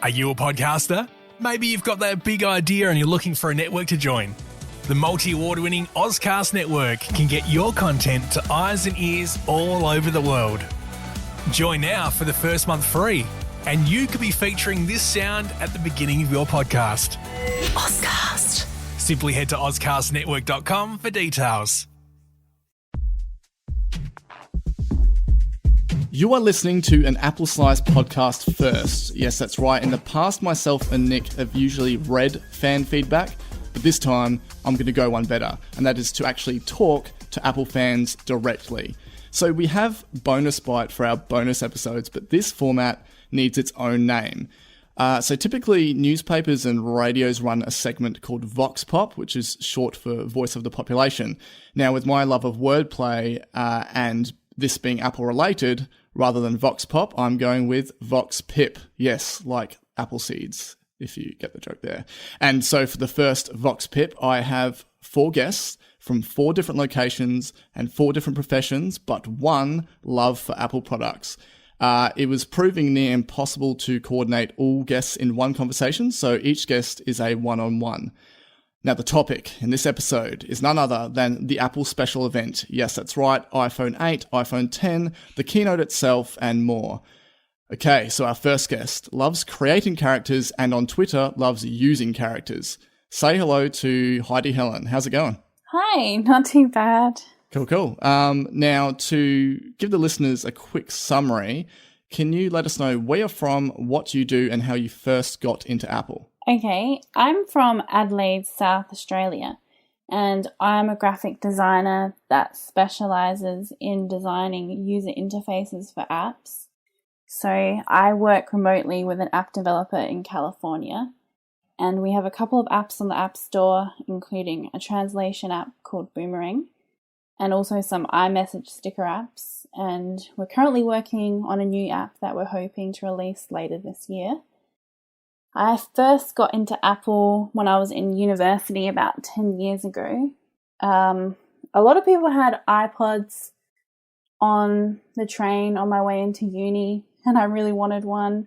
Are you a podcaster? Maybe you've got that big idea and you're looking for a network to join. The multi-award-winning Ozcast Network can get your content to eyes and ears all over the world. Join now for the first month free, and you could be featuring this sound at the beginning of your podcast. Ozcast. Simply head to ozcastnetwork.com for details. You are listening to an Apple Slice podcast first. Yes, that's right. In the past, myself and Nick have usually read fan feedback, but this time I'm going to go one better, and that is to actually talk to Apple fans directly. So we have Bonus Bite for our bonus episodes, but this format needs its own name. So typically newspapers and radios run a segment called VOX PIP, which is short for Voice of the Population. Now, with my love of wordplay and this being Apple related, rather than Vox Pop, I'm going with VOX PIP. Yes, like apple seeds, if you get the joke there. And so for the first VOX PIP, I have 4 guests from 4 different locations and 4 different professions, but one love for Apple products. It was proving near impossible to coordinate all guests in one conversation, so each guest is a one-on-one. Now, the topic in this episode is none other than the Apple special event. Yes, that's right, iPhone 8, iPhone 10, the keynote itself, and more. Okay, so our first guest loves creating characters and on Twitter loves using characters. Say hello to Heidi Helen. How's it going? Hi, not too bad. Cool. Now, to give the listeners a quick summary, can you let us know where you're from, what you do, and how you first got into Apple? Okay, I'm from Adelaide, South Australia, and I'm a graphic designer that specialises in designing user interfaces for apps. So I work remotely with an app developer in California, and we have a couple of apps on the App Store, including a translation app called Boomerang, and also some iMessage sticker apps, and we're currently working on a new app that we're hoping to release later this year. I first got into Apple when I was in university about 10 years ago. A lot of people had iPods on the train on my way into uni, and I really wanted one.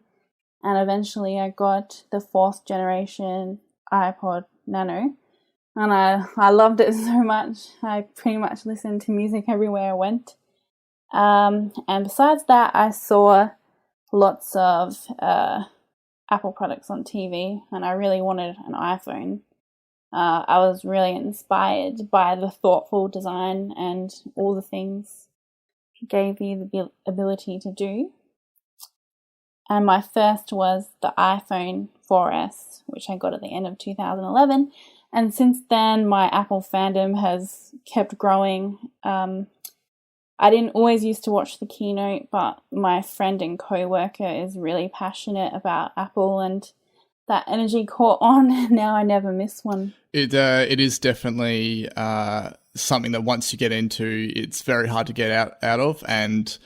And eventually I got the 4th generation iPod Nano, and I loved it so much. I pretty much listened to music everywhere I went. And besides that, I saw lots of Apple products on TV, and I really wanted an iPhone. I was really inspired by the thoughtful design and all the things it gave you the ability to do. And my first was the iPhone 4S, which I got at the end of 2011. And since then, my Apple fandom has kept growing. I didn't always used to watch the keynote, but my friend and co-worker is really passionate about Apple, and that energy caught on, and now I never miss one. It is definitely something that once you get into, it's very hard to get out of, and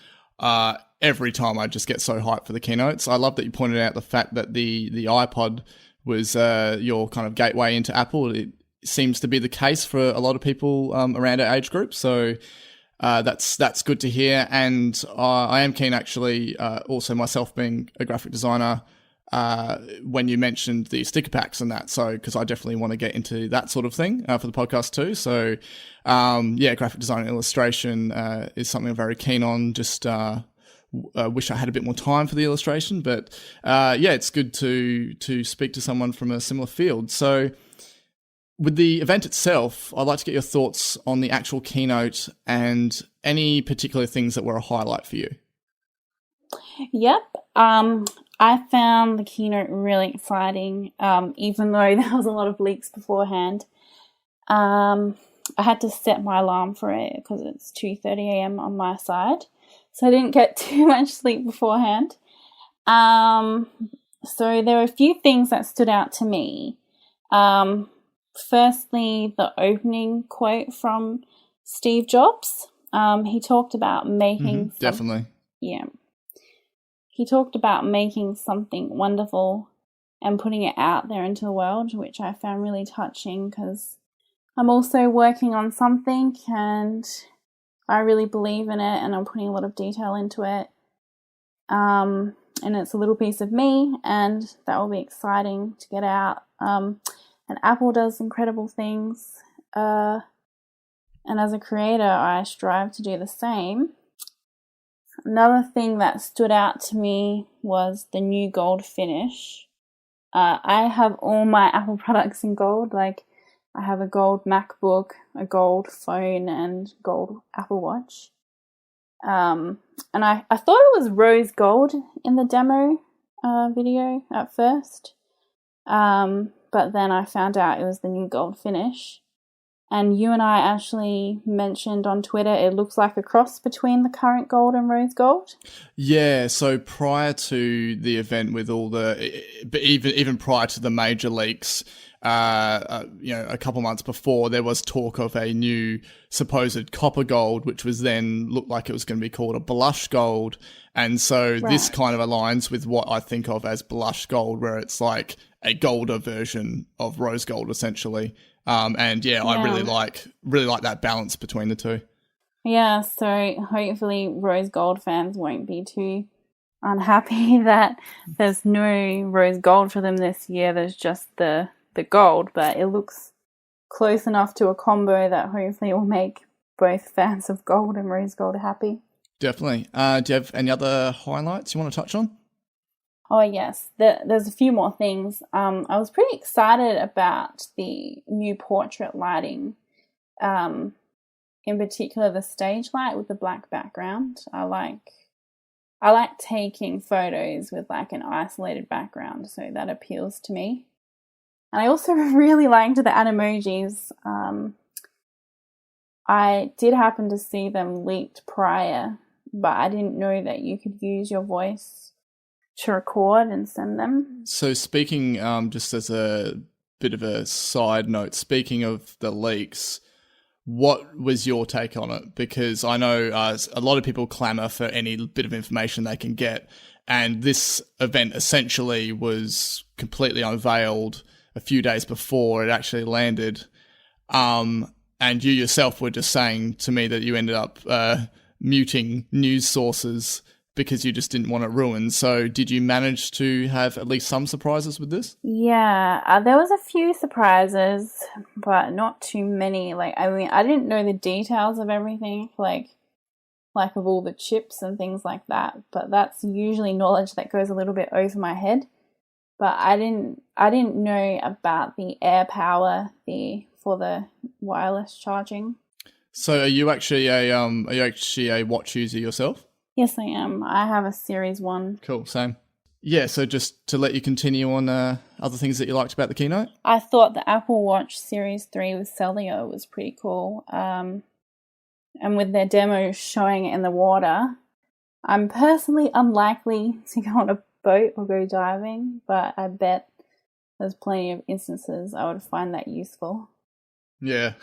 every time I just get so hyped for the keynotes. I love that you pointed out the fact that the iPod was your kind of gateway into Apple. It seems to be the case for a lot of people around our age group, so that's good to hear. And I am keen, actually, also myself being a graphic designer, when you mentioned the sticker packs and that, so because I definitely want to get into that sort of thing for the podcast too. So graphic design and illustration is something I'm very keen on. Just wish I had a bit more time for the illustration, but it's good to speak to someone from a similar field. So with the event itself, I'd like to get your thoughts on the actual keynote and any particular things that were a highlight for you. Yep. I found the keynote really exciting, even though there was a lot of leaks beforehand. I had to set my alarm for it because it's 2:30 a.m. on my side, so I didn't get too much sleep beforehand. So there were a few things that stood out to me. Firstly, the opening quote from Steve Jobs. He talked about making... definitely. Yeah. He talked about making something wonderful and putting it out there into the world, which I found really touching because I'm also working on something and I really believe in it and I'm putting a lot of detail into it. and it's a little piece of me, and that will be exciting to get out. And Apple does incredible things, and as a creator, I strive to do the same. Another thing that stood out to me was the new gold finish. I have all my Apple products in gold. Like, I have a gold MacBook, a gold phone, and gold Apple Watch. And I thought it was rose gold in the demo video at first. But then I found out it was the new gold finish. And you and I actually mentioned on Twitter it looks like a cross between the current gold and rose gold. Yeah, so prior to the event with all but even prior to the major leaks, a couple months before, there was talk of a new supposed copper gold, which was then looked like it was going to be called a blush gold. And so this kind of aligns with what I think of as blush gold, where it's like a golder version of rose gold, essentially. I really like that balance between the two. Yeah, so hopefully rose gold fans won't be too unhappy that there's no rose gold for them this year. There's just the gold, but it looks close enough to a combo that hopefully will make both fans of gold and rose gold happy. Definitely. Do you have any other highlights you want to touch on? Oh, yes. There's a few more things. I was pretty excited about the new portrait lighting. In particular, the stage light with the black background. I like taking photos with like an isolated background, so that appeals to me. And I also really liked the animojis. I did happen to see them leaked prior, but I didn't know that you could use your voice to record and send them. So speaking, just as a bit of a side note, speaking of the leaks, what was your take on it? Because I know a lot of people clamour for any bit of information they can get, and this event essentially was completely unveiled a few days before it actually landed. And you yourself were just saying to me that you ended up muting news sources because you just didn't want it ruined. So did you manage to have at least some surprises with this? Yeah, there was a few surprises, but not too many. I didn't know the details of everything, like of all the chips and things like that, but that's usually knowledge that goes a little bit over my head. But I didn't know about the air power for the wireless charging. So are you actually a watch user yourself? Yes, I am. I have a Series 1. Cool, same. Yeah, so just to let you continue on other things that you liked about the keynote? I thought the Apple Watch Series 3 with Xalirate was pretty cool. And with their demo showing it in the water, I'm personally unlikely to go on a boat or go diving, but I bet there's plenty of instances I would find that useful. Yeah.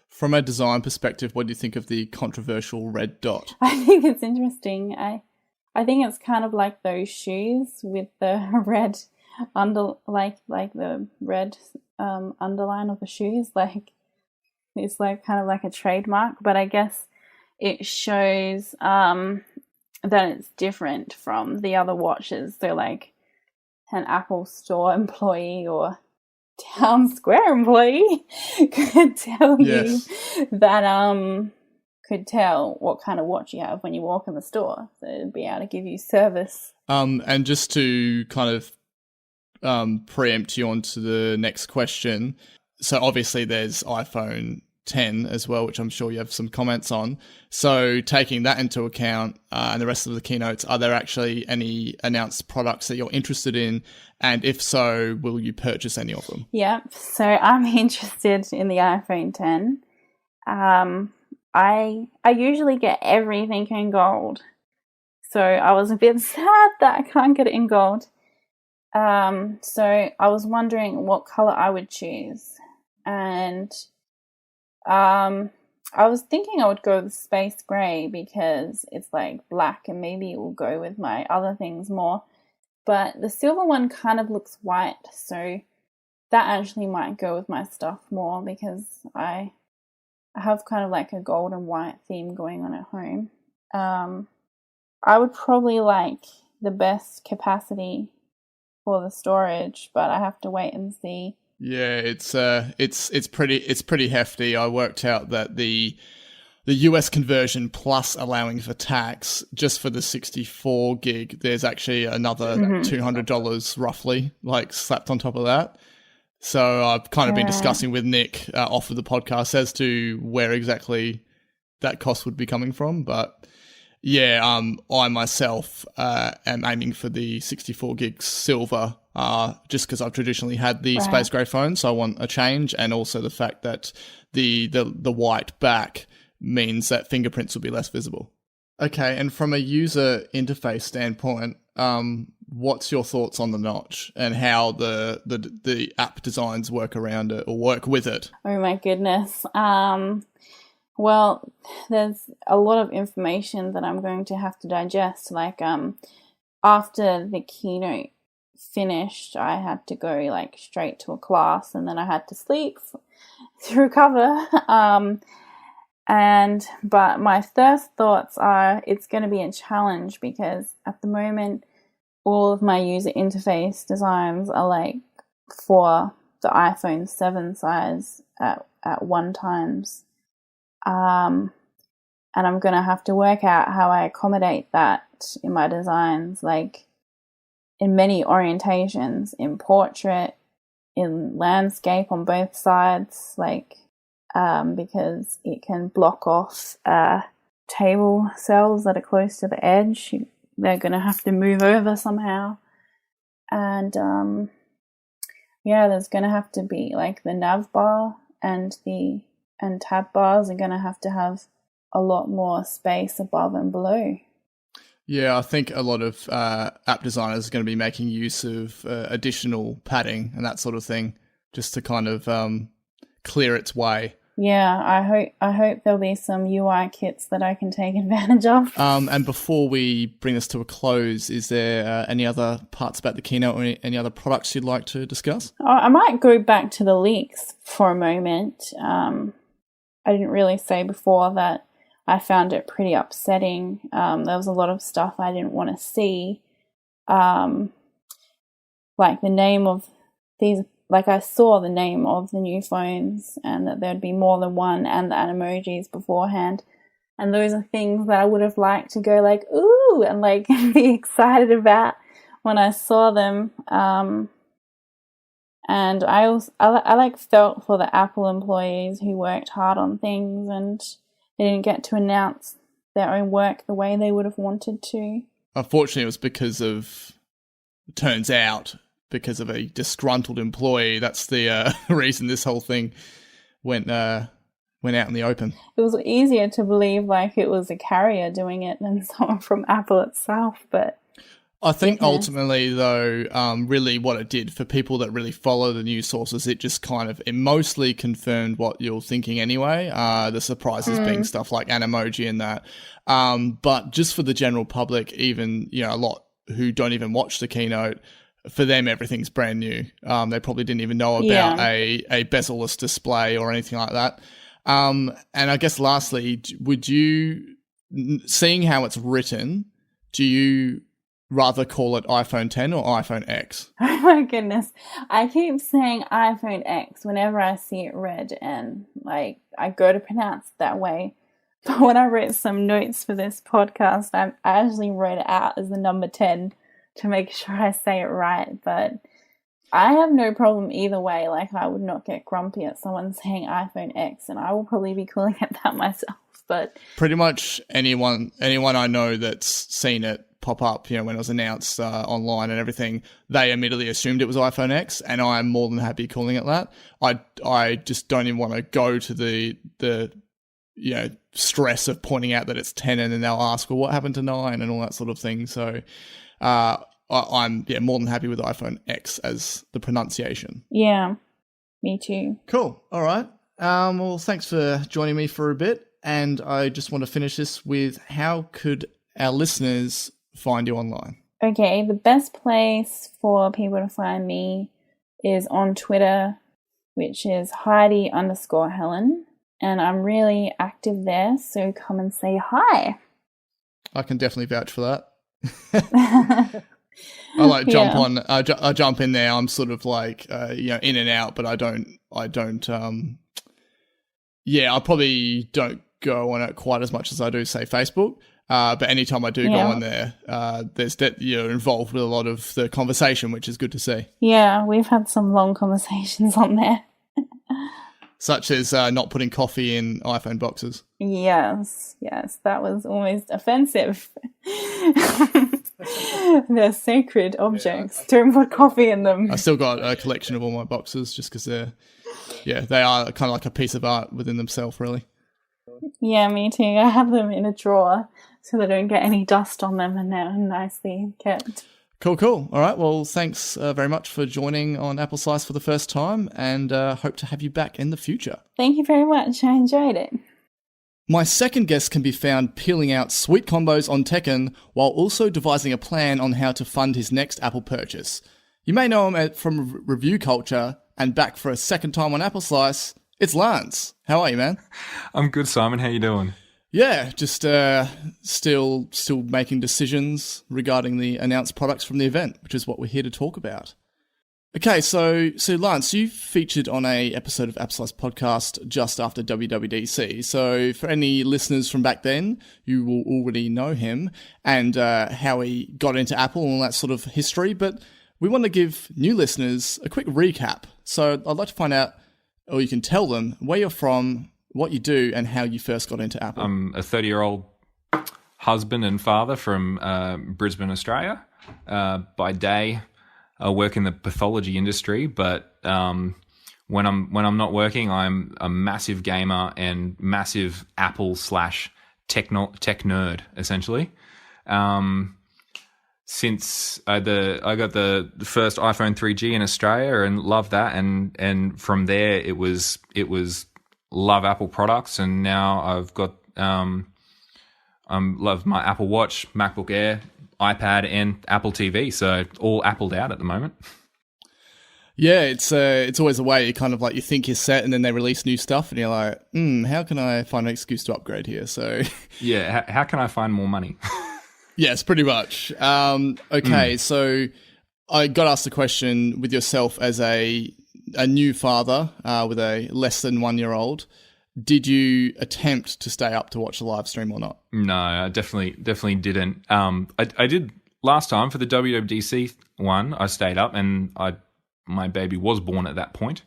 From a design perspective, what do you think of the controversial red dot? I think it's interesting. I think it's kind of like those shoes with the red like the red underline of the shoes. Like, it's like kind of like a trademark, but I guess it shows that it's different from the other watches. So like an Apple Store employee or Town Square employee could tell you that could tell what kind of watch you have when you walk in the store, so it'd be able to give you service. And just to kind of preempt you onto the next question, so obviously there's iPhone 10 as well, which I'm sure you have some comments on. So taking that into account and the rest of the keynotes, are there actually any announced products that you're interested in? And if so, will you purchase any of them? Yep. So I'm interested in the iPhone 10. I usually get everything in gold. So I was a bit sad that I can't get it in gold. So I was wondering what color I would choose. And I was thinking I would go with space gray because it's like black and maybe it will go with my other things more. But the silver one kind of looks white, so that actually might go with my stuff more because I have kind of like a gold and white theme going on at home. I would probably like the best capacity for the storage, but I have to wait and see. Yeah, it's pretty hefty. I worked out that the US conversion plus allowing for tax, just for the 64 gig, there's actually another $200 roughly, like slapped on top of that. So I've kind of been discussing with Nick off of the podcast as to where exactly that cost would be coming from. But yeah, I myself am aiming for the 64 gig silver, just because I've traditionally had the space gray phone, so I want a change, and also the fact that the white back means that fingerprints will be less visible. Okay, and from a user interface standpoint, what's your thoughts on the notch and how the app designs work around it or work with it? Oh my goodness. Well, there's a lot of information that I'm going to have to digest. Like, after the keynote finished, I had to go like straight to a class, and then I had to sleep to recover. But my first thoughts are it's going to be a challenge, because at the moment, all of my user interface designs are like for the iPhone 7 size at 1x. And I'm going to have to work out how I accommodate that in my designs, like in many orientations, in portrait, in landscape on both sides, like, because it can block off table cells that are close to the edge. They're going to have to move over somehow. And there's going to have to be like the nav bar and tab bars are going to have a lot more space above and below. Yeah, I think a lot of app designers are going to be making use of additional padding and that sort of thing, just to kind of clear its way. Yeah, I hope there'll be some UI kits that I can take advantage of. And before we bring this to a close, is there any other parts about the keynote or any other products you'd like to discuss? I might go back to the leaks for a moment. I didn't really say before that I found it pretty upsetting. There was a lot of stuff I didn't want to see. Like the name of these, like I saw the name of the new phones and that there'd be more than one, and the emojis beforehand. And those are things that I would have liked to go like, ooh, and like be excited about when I saw them. And I like felt for the Apple employees who worked hard on things and they didn't get to announce their own work the way they would have wanted to. Unfortunately, it was because of a disgruntled employee. That's the reason this whole thing went out in the open. It was easier to believe like it was a carrier doing it than someone from Apple itself, but I think ultimately, though, really what it did for people that really follow the news sources, it mostly confirmed what you're thinking anyway. The surprises being stuff like Animoji and that. But just for the general public, even, a lot who don't even watch the keynote, for them, everything's brand new. They probably didn't even know about a bezel-less display or anything like that. And I guess lastly, seeing how it's written, do you rather call it iPhone 10 or iPhone X? Oh my goodness. I keep saying iPhone X whenever I see it read, and like I go to pronounce it that way. But when I wrote some notes for this podcast, I actually wrote it out as the number 10 to make sure I say it right. But I have no problem either way. Like, I would not get grumpy at someone saying iPhone X, and I will probably be calling it that myself. But pretty much anyone I know that's seen it pop up, when it was announced online and everything, they immediately assumed it was iPhone X, and I'm more than happy calling it that. I just don't even want to go to the stress of pointing out that it's 10, and then they'll ask, well, what happened to 9 and all that sort of thing. So I'm more than happy with iPhone X as the pronunciation. Yeah, me too. Cool. All right. Well, thanks for joining me for a bit. And I just want to finish this with, how could our listeners find you online? Okay, the best place for people to find me is on Twitter, which is Heidi_Helen. And I'm really active there, so come and say hi. I can definitely vouch for that. I like jump on. I jump in there. I'm sort of like in and out, but I don't. I probably don't go on it quite as much as I do, say, Facebook. But anytime I do go on there, there's that you're involved with a lot of the conversation, which is good to see. Yeah, we've had some long conversations on there. Such as not putting coffee in iPhone boxes. Yes, that was almost offensive. They're sacred objects. Don't put coffee in them. I still got a collection of all my boxes just because they are kind of like a piece of art within themselves, really. Yeah, me too. I have them in a drawer so they don't get any dust on them and they're nicely kept. Cool. All right. Well, thanks very much for joining on Apple Slice for the first time, and hope to have you back in the future. Thank you very much. I enjoyed it. My second guest can be found peeling out sweet combos on Tekken while also devising a plan on how to fund his next Apple purchase. You may know him from review culture, and back for a second time on Apple Slice, it's Lance. How are you, man? I'm good, Simon. How you doing? Yeah, just still making decisions regarding the announced products from the event, which is what we're here to talk about. Okay, so Lance, you featured on a episode of Apple Slice podcast just after WWDC. So for any listeners from back then, you will already know him and how he got into Apple and all that sort of history. But we want to give new listeners a quick recap. So I'd like to find out, or you can tell them where you're from, what you do, and how you first got into Apple. I'm a 30-year-old husband and father from Brisbane, Australia. By day, I work in the pathology industry, but when I'm not working, I'm a massive gamer and massive Apple / tech nerd, essentially. Since I got the first iPhone 3G in Australia and loved that, and from there it was love Apple products, and now I've got love my Apple Watch, MacBook Air, iPad, and Apple TV. So all Appled out at the moment. Yeah, it's always a way you kind of like you think you're set, and then they release new stuff, and you're like, how can I find an excuse to upgrade here? So yeah, how can I find more money? Yes, pretty much. Okay, so I got asked the question with yourself as a new father with a less than 1 year old. Did you attempt to stay up to watch the live stream or not? No, I definitely didn't. I did last time for the WWDC one. I stayed up, and my baby was born at that point.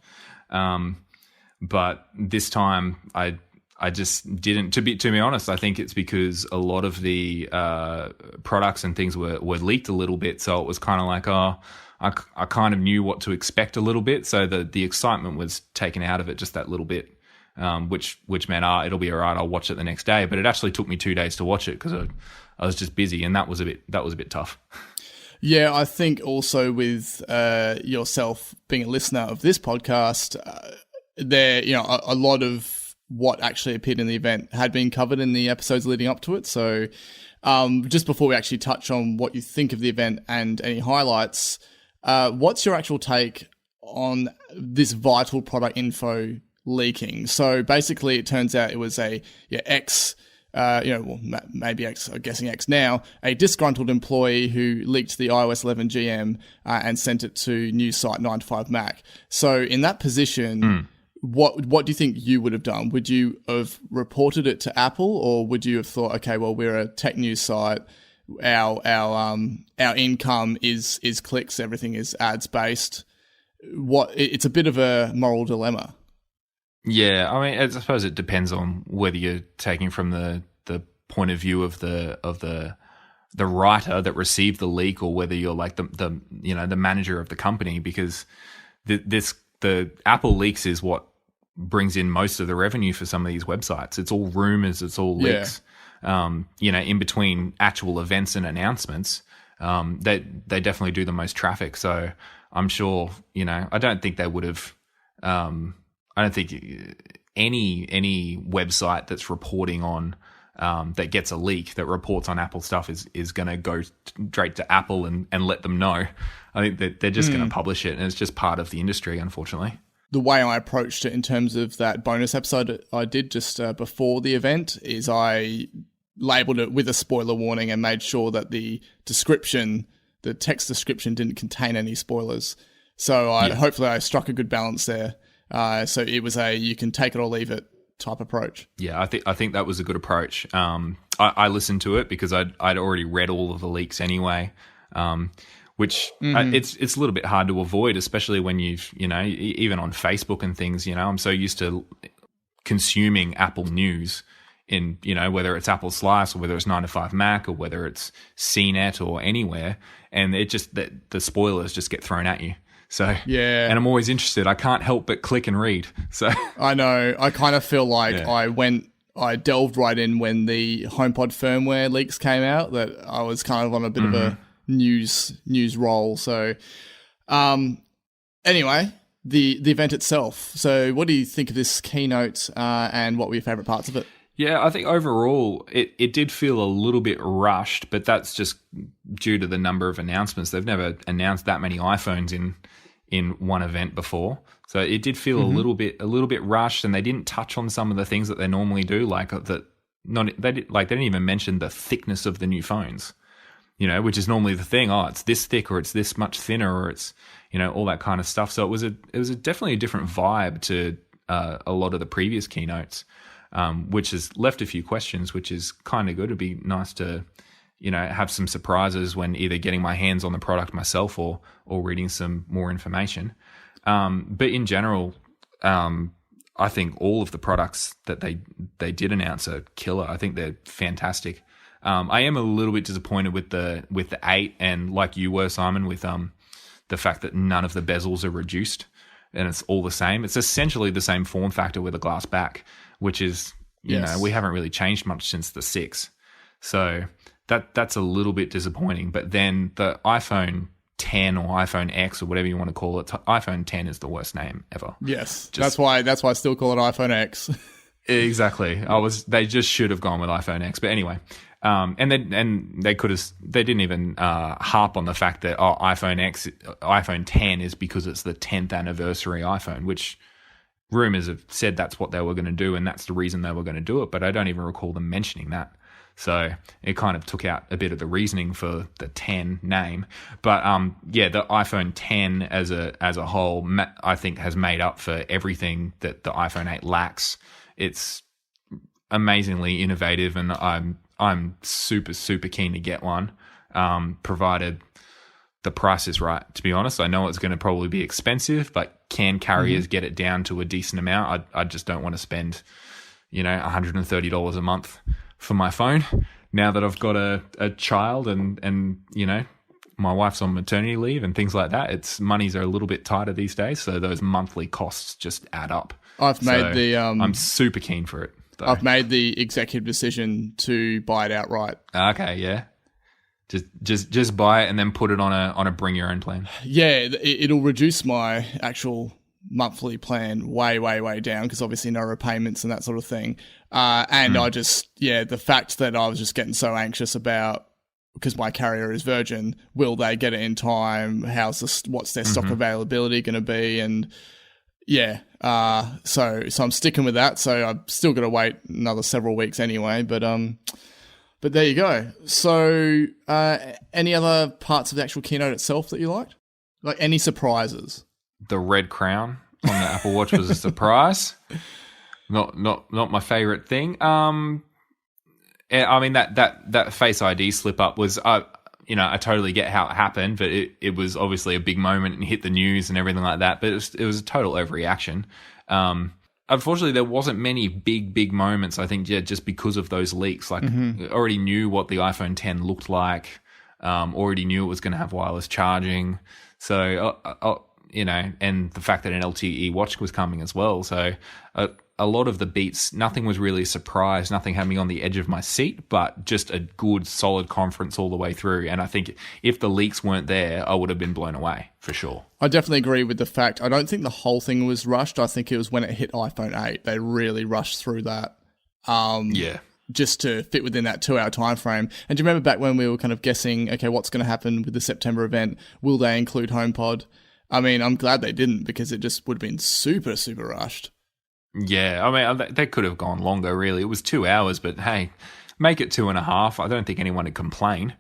But this time I just didn't. To be honest, I think it's because a lot of the products and things were leaked a little bit, so it was kind of like, I kind of knew what to expect a little bit, so the excitement was taken out of it just that little bit, which meant it'll be all right. I'll watch it the next day. But it actually took me 2 days to watch it because I was just busy, and that was a bit tough. Yeah, I think also with yourself being a listener of this podcast, there a lot of what actually appeared in the event had been covered in the episodes leading up to it. So just before we actually touch on what you think of the event and any highlights, what's your actual take on this vital product info leaking? So basically it turns out it was maybe X, I'm guessing X now, a disgruntled employee who leaked the iOS 11 GM and sent it to news site 9to5Mac. So in that position, what do you think you would have done? Would you have reported it to Apple, or would you have thought, okay, well, we're a tech news site, our income is clicks, everything is ads based? It's a bit of a moral dilemma. Yeah, I mean, I suppose it depends on whether you're taking from the point of view of the writer that received the leak, or whether you're like the manager of the company, because the Apple leaks is what brings in most of the revenue for some of these websites. It's all rumors, it's all leaks. In between actual events and announcements, they definitely do the most traffic. So I'm sure, I don't think they would have. I don't think any website that's reporting on that gets a leak that reports on Apple stuff is going to go straight to Apple and let them know. I think that they're just going to publish it, and it's just part of the industry, unfortunately. The way I approached it in terms of that bonus episode I did just before the event is I labeled it with a spoiler warning and made sure that the text description didn't contain any spoilers. So hopefully I struck a good balance there. So it was you can take it or leave it type approach. Yeah, I think that was a good approach. I listened to it because I'd already read all of the leaks anyway, which it's a little bit hard to avoid, especially when you've, even on Facebook and things, I'm so used to consuming Apple news in, whether it's Apple Slice or whether it's 9 to 5 Mac or whether it's CNET or anywhere, and it just the spoilers just get thrown at you. So yeah, and I'm always interested. I can't help but click and read. So I know. I kind of feel like I delved right in when the HomePod firmware leaks came out. That I was kind of on a bit of a news roll. So anyway, the event itself. So what do you think of this keynote, and what were your favourite parts of it? Yeah, I think overall it did feel a little bit rushed, but that's just due to the number of announcements. They've never announced that many iPhones in one event before. So it did feel a little bit rushed, and they didn't touch on some of the things that they normally do, like that. They didn't even mention the thickness of the new phones, which is normally the thing. Oh, it's this thick, or it's this much thinner, or it's all that kind of stuff. So it was definitely a different vibe to a lot of the previous keynotes. Which has left a few questions, which is kind of good. It'd be nice to, have some surprises when either getting my hands on the product myself or reading some more information. But in general, I think all of the products that they did announce are killer. I think they're fantastic. I am a little bit disappointed with the 8, and like you were, Simon, with the fact that none of the bezels are reduced and it's all the same. It's essentially the same form factor with a glass back, which is, we haven't really changed much since the 6. So that's a little bit disappointing. But then the iPhone 10 or iPhone X or whatever you want to call it, iPhone 10 is the worst name ever. Yes, that's why I still call it iPhone X. Exactly. They just should have gone with iPhone X. But anyway, and they didn't even harp on the fact that iPhone 10 is because it's the 10th anniversary iPhone, which rumors have said that's what they were going to do, and that's the reason they were going to do it. But I don't even recall them mentioning that. So it kind of took out a bit of the reasoning for the 10 name. But the iPhone 10 as a whole, I think, has made up for everything that the iPhone 8 lacks. It's amazingly innovative, and I'm super, super keen to get one, provided the price is right. To be honest, I know it's going to probably be expensive, but can carriers get it down to a decent amount? I just don't want to spend, $130 a month for my phone now that I've got a child and my wife's on maternity leave and things like that. Money's are a little bit tighter these days, so those monthly costs just add up. I'm super keen for it, though. I've made the executive decision to buy it outright. Okay, yeah. Just buy it and then put it on a bring your own plan. Yeah, it'll reduce my actual monthly plan way, way, way down, because obviously no repayments and that sort of thing. And the fact that I was just getting so anxious about, because my carrier is Virgin, will they get it in time? What's their stock availability going to be? And so I'm sticking with that. So I've still got to wait another several weeks anyway, but there you go. So any other parts of the actual keynote itself that you liked? Like any surprises? The red crown on the Apple Watch was a surprise. Not my favorite thing. I mean that Face ID slip up was I totally get how it happened, but it was obviously a big moment and hit the news and everything like that. But it was a total overreaction. Unfortunately, there wasn't many big moments, I think, just because of those leaks. Like, already knew what the iPhone 10 looked like, already knew it was going to have wireless charging. So, and the fact that an LTE watch was coming as well. So, a lot of the beats, nothing was really a surprise, nothing had me on the edge of my seat, but just a good, solid conference all the way through. And I think if the leaks weren't there, I would have been blown away, for sure. I definitely agree with the fact, I don't think the whole thing was rushed. I think it was when it hit iPhone 8, they really rushed through that. Just to fit within that 2-hour time frame. And do you remember back when we were kind of guessing, okay, what's going to happen with the September event? Will they include HomePod? I mean, I'm glad they didn't, because it just would have been super, super rushed. Yeah, I mean, they could have gone longer, really. It was 2 hours, but hey, make it 2.5. I don't think anyone would complain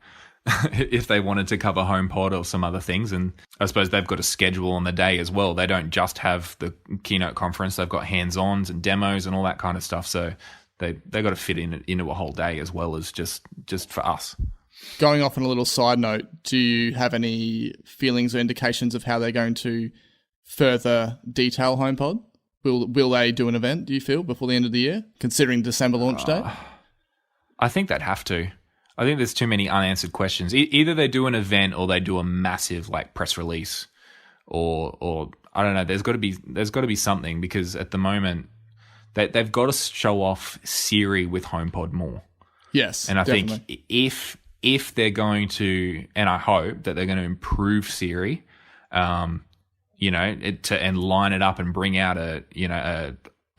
if they wanted to cover HomePod or some other things. And I suppose they've got a schedule on the day as well. They don't just have the keynote conference. They've got hands-ons and demos and all that kind of stuff. So they got to fit into a whole day as well as just for us. Going off on a little side note, do you have any feelings or indications of how they're going to further detail HomePod? Will they do an event, do you feel, before the end of the year, considering December launch date? I think they'd have to. I think there's too many unanswered questions. Either they do an event or they do a massive press release, or I don't know. There's got to be something, because at the moment they've got to show off Siri with HomePod more. Yes, and I think if they're going to, and I hope that they're going to improve Siri, and line it up and bring out a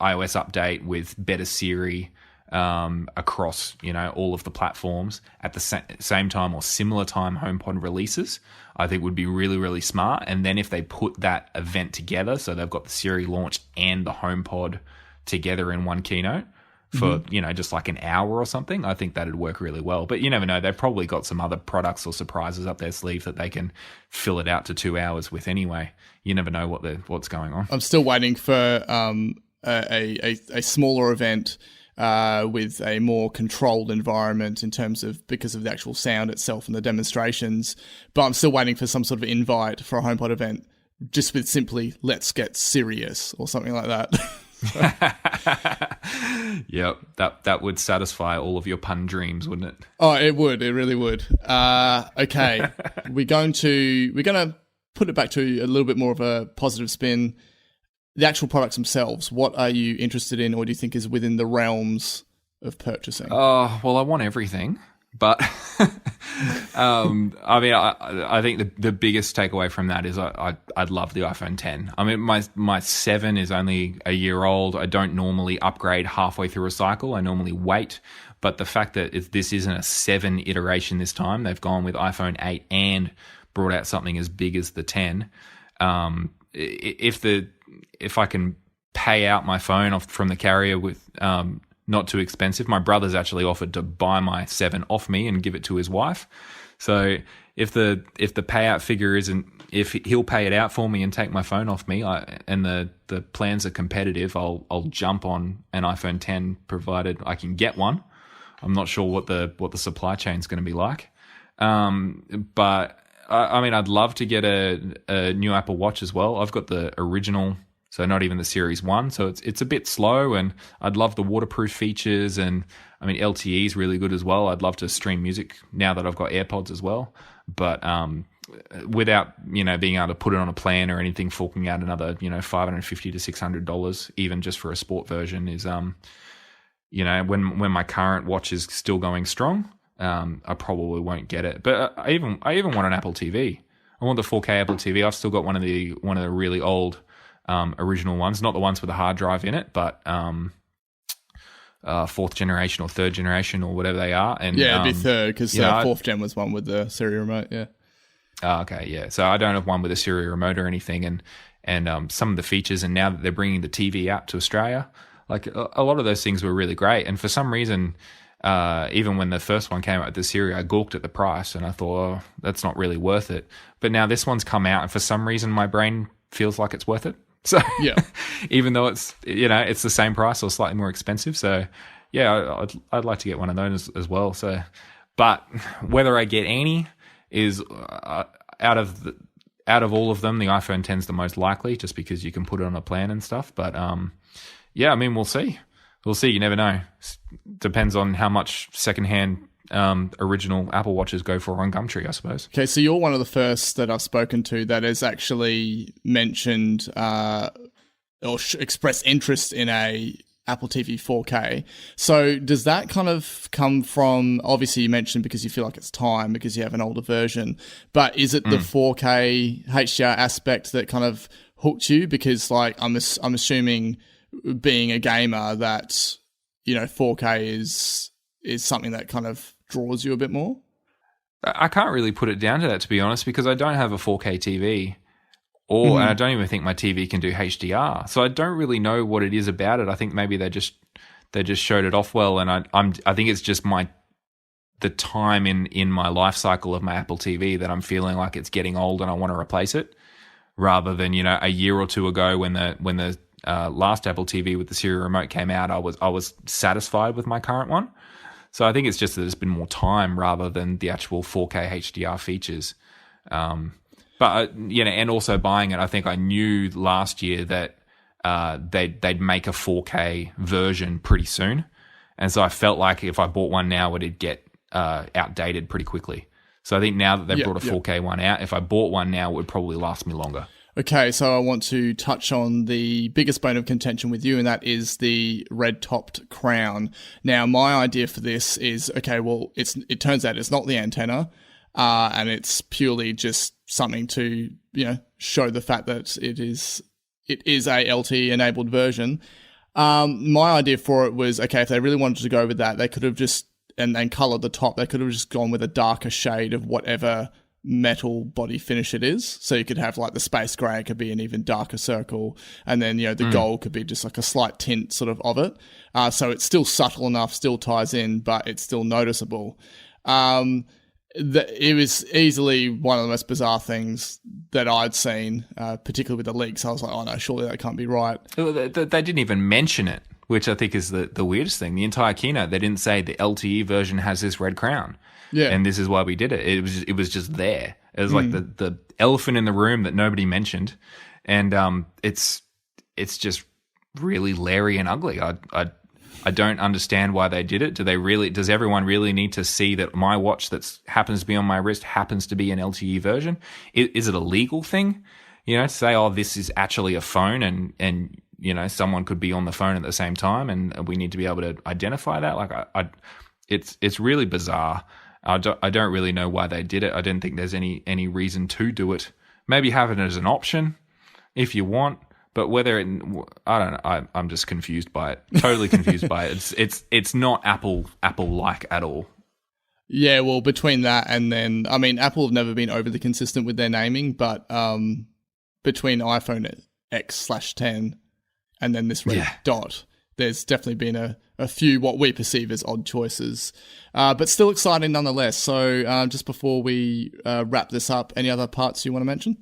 iOS update with better Siri across all of the platforms at the same time or similar time HomePod releases, I think would be really, really smart. And then if they put that event together, so they've got the Siri launch and the HomePod together in one keynote for just like an hour or something, I think that'd work really well. But you never know, they've probably got some other products or surprises up their sleeve that they can fill it out to 2 hours with anyway. You never know what's going on. I'm still waiting for a smaller event with a more controlled environment in terms of, because of the actual sound itself and the demonstrations. But I'm still waiting for some sort of invite for a HomePod event, just with simply "Let's get serious" or something like that. Yep, that would satisfy all of your pun dreams, wouldn't it? Oh, it would. It really would. Okay, we're gonna put it back to a little bit more of a positive spin. The actual products themselves, what are you interested in, or do you think is within the realms of purchasing? Oh, well, I want everything, but I think the biggest takeaway from that is I'd love the iPhone 10. I mean, my 7 is only a year old. I don't normally upgrade halfway through a cycle. I normally wait. But the fact that this isn't a 7 iteration this time, they've gone with iPhone 8 and brought out something as big as the 10. If I can pay out my phone off from the carrier with not too expensive. My brother's actually offered to buy my 7 off me and give it to his wife. So if the payout figure isn't, if he'll pay it out for me and take my phone off me, and the plans are competitive, I'll jump on an iPhone 10 provided I can get one. I'm not sure what the supply chain is going to be like, but I mean, I'd love to get a new Apple Watch as well. I've got the original. So not even the Series 1. So it's a bit slow, and I'd love the waterproof features. And I mean, LTE is really good as well. I'd love to stream music now that I've got AirPods as well. But without, being able to put it on a plan or anything, forking out another, $550 to $600, even just for a sport version is, when my current watch is still going strong, I probably won't get it. But I even want an Apple TV. I want the 4K Apple TV. I've still got one of the really old original ones, not the ones with a hard drive in it, but 4th generation or 3rd generation or whatever they are. And yeah, it'd be 3rd, because 4th gen was one with the Siri remote. Yeah. Okay, yeah. So I don't have one with a Siri remote or anything, and some of the features, and now that they're bringing the TV app to Australia, like a lot of those things were really great. And for some reason, even when the first one came out with the Siri, I gawked at the price and I thought, that's not really worth it. But now this one's come out, and for some reason my brain feels like it's worth it. So yeah, even though it's it's the same price or slightly more expensive. So yeah, I'd like to get one of those as well. So, but whether I get any is out of all of them, the iPhone 10's the most likely, just because you can put it on a plan and stuff. But yeah, I mean, we'll see. We'll see. You never know. Depends on how much secondhand original Apple Watches go for on Gumtree, I suppose. Okay, so you're one of the first that I've spoken to that has actually mentioned or expressed interest in a Apple TV 4K. So does that kind of come from, obviously you mentioned because you feel like it's time because you have an older version, but is it the 4K HDR aspect that kind of hooked you? Because like I'm assuming, being a gamer, that 4K is something that kind of draws you a bit more? I can't really put it down to that, to be honest, because I don't have a 4K TV, and I don't even think my TV can do HDR. So I don't really know what it is about it. I think maybe they they just showed it off well. And I think it's just the time in my life cycle of my Apple TV that I'm feeling like it's getting old and I want to replace it, rather than, you know, a year or two ago when the last Apple TV with the Siri remote came out, I was satisfied with my current one. So I think it's just that there's been more time rather than the actual 4K HDR features. But you know, and also buying it, I think I knew last year that they'd make a 4K version pretty soon, and so I felt like if I bought one now, it'd get outdated pretty quickly. So I think now that they've brought a 4K one out, if I bought one now, it would probably last me longer. Okay, so I want to touch on the biggest bone of contention with you, and that is the red-topped crown. Now, my idea for this is, okay, well, it turns out it's not the antenna, and it's purely just something to, you know, show the fact that it is a LTE-enabled version. My idea for it was, okay, if they really wanted to go with that, they could have just, and colored the top, they could have just gone with a darker shade of whatever metal body finish it is. So you could have like the space grey could be an even darker circle, and then, you know, the gold could be just like a slight tint sort of it. So it's still subtle enough, still ties in, but it's still noticeable. It was easily one of the most bizarre things that I'd seen, particularly with the leaks. I was like, oh no, surely that can't be right. They didn't even mention it, which I think is the weirdest thing. The entire keynote, they didn't say the LTE version has this red crown. Yeah. And this is why we did it. It was just there. It was like the elephant in the room that nobody mentioned. And it's just really leery and ugly. I don't understand why they did it. Does everyone really need to see that my watch that happens to be on my wrist happens to be an LTE version? Is it a legal thing? You know, to say, oh, this is actually a phone, and you know, someone could be on the phone at the same time, and we need to be able to identify that. Like, it's really bizarre. I don't really know why they did it. I didn't think there's any reason to do it. Maybe have it as an option if you want, but whether I don't know. I'm just confused by it. Totally confused by it. It's not Apple-like at all. Yeah, well, between that and then, I mean, Apple have never been overly consistent with their naming, but between iPhone X/10 and then this red dot, there's definitely been a few what we perceive as odd choices, but still exciting nonetheless. So just before we wrap this up, any other parts you want to mention?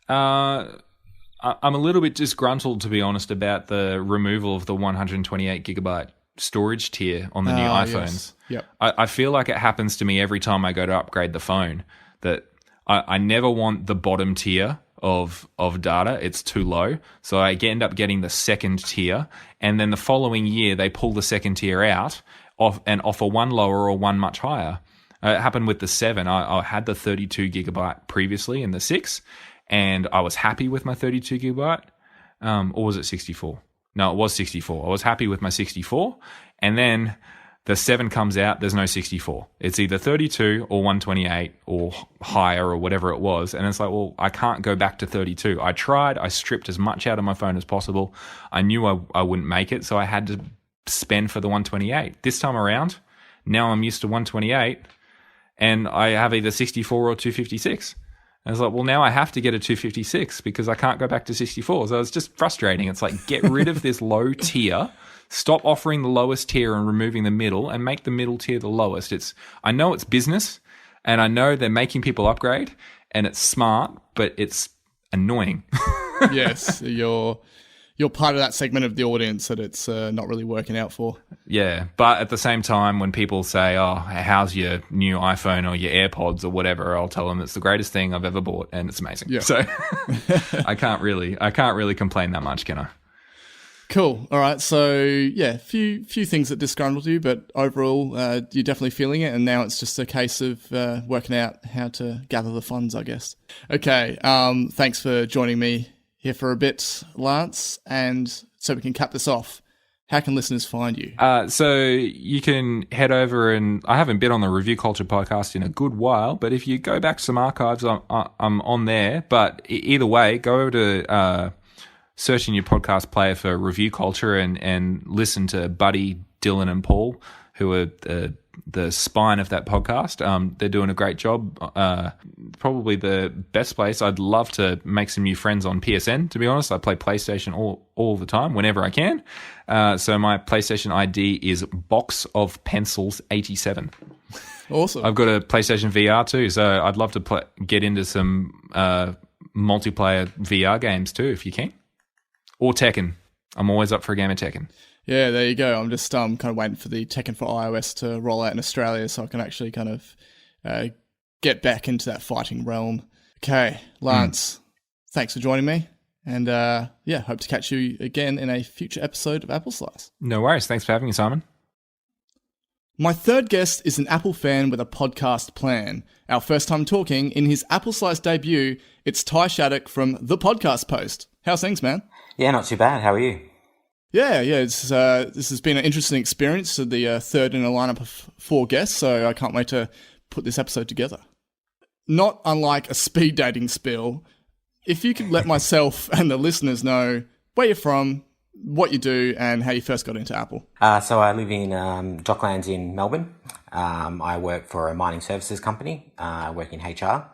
I'm a little bit disgruntled, to be honest, about the removal of the 128 gigabyte storage tier on the new iPhones. Yes. Yep. I feel like it happens to me every time I go to upgrade the phone, that I never want the bottom tier of data. It's too low. So I end up getting the second tier, and then the following year they pull the second tier out and offer one lower or one much higher. It happened with the 7. I had the 32 gigabyte previously in the 6, and I was happy with my 32 gigabyte. Or was it 64? No, it was 64. I was happy with my 64, and then the 7 comes out, there's no 64. It's either 32 or 128 or higher or whatever it was. And it's like, well, I can't go back to 32. I tried. I stripped as much out of my phone as possible. I knew I wouldn't make it, so I had to spend for the 128. This time around, now I'm used to 128, and I have either 64 or 256. And I was like, well, now I have to get a 256 because I can't go back to 64. So it's just frustrating. It's like, get rid of this low tier. Stop offering the lowest tier and removing the middle, and make the middle tier the lowest. I know it's business, and I know they're making people upgrade, and it's smart, but it's annoying. Yes, you're part of that segment of the audience that it's not really working out for. Yeah, but at the same time, when people say, oh, how's your new iPhone or your AirPods or whatever, I'll tell them it's the greatest thing I've ever bought, and it's amazing. Yeah. So I can't really complain that much, can I? Cool. All right. So yeah, few things that disgruntled you, but overall, you're definitely feeling it. And now it's just a case of working out how to gather the funds, I guess. Okay. Thanks for joining me here for a bit, Lance. And so we can cap this off, how can listeners find you? So you can head over, and I haven't been on the Review Culture podcast in a good while, but if you go back to some archives, I'm on there. But either way, go over to search in your podcast player for Review Culture and listen to Buddy, Dylan, and Paul, who are the spine of that podcast. They're doing a great job. Probably the best place. I'd love to make some new friends on PSN, to be honest. I play PlayStation all the time, whenever I can. So my PlayStation ID is Box of Pencils 87. Awesome. I've got a PlayStation VR too, so I'd love to get into some multiplayer VR games too, if you can. Or Tekken. I'm always up for a game of Tekken. Yeah, there you go. I'm just kind of waiting for the Tekken for iOS to roll out in Australia so I can actually kind of get back into that fighting realm. Okay, Lance, thanks for joining me. And hope to catch you again in a future episode of Apple Slice. No worries. Thanks for having me, Simon. My third guest is an Apple fan with a podcast plan. Our first time talking, in his Apple Slice debut, it's Ty Shattuck from The Podcast Post. How's things, man? Yeah, not too bad. How are you? Yeah. This has been an interesting experience, the third in a lineup of 4 guests, so I can't wait to put this episode together. Not unlike a speed dating spill, if you could let myself and the listeners know where you're from, what you do, and how you first got into Apple. So I live in Docklands in Melbourne. I work for a mining services company. I work in HR.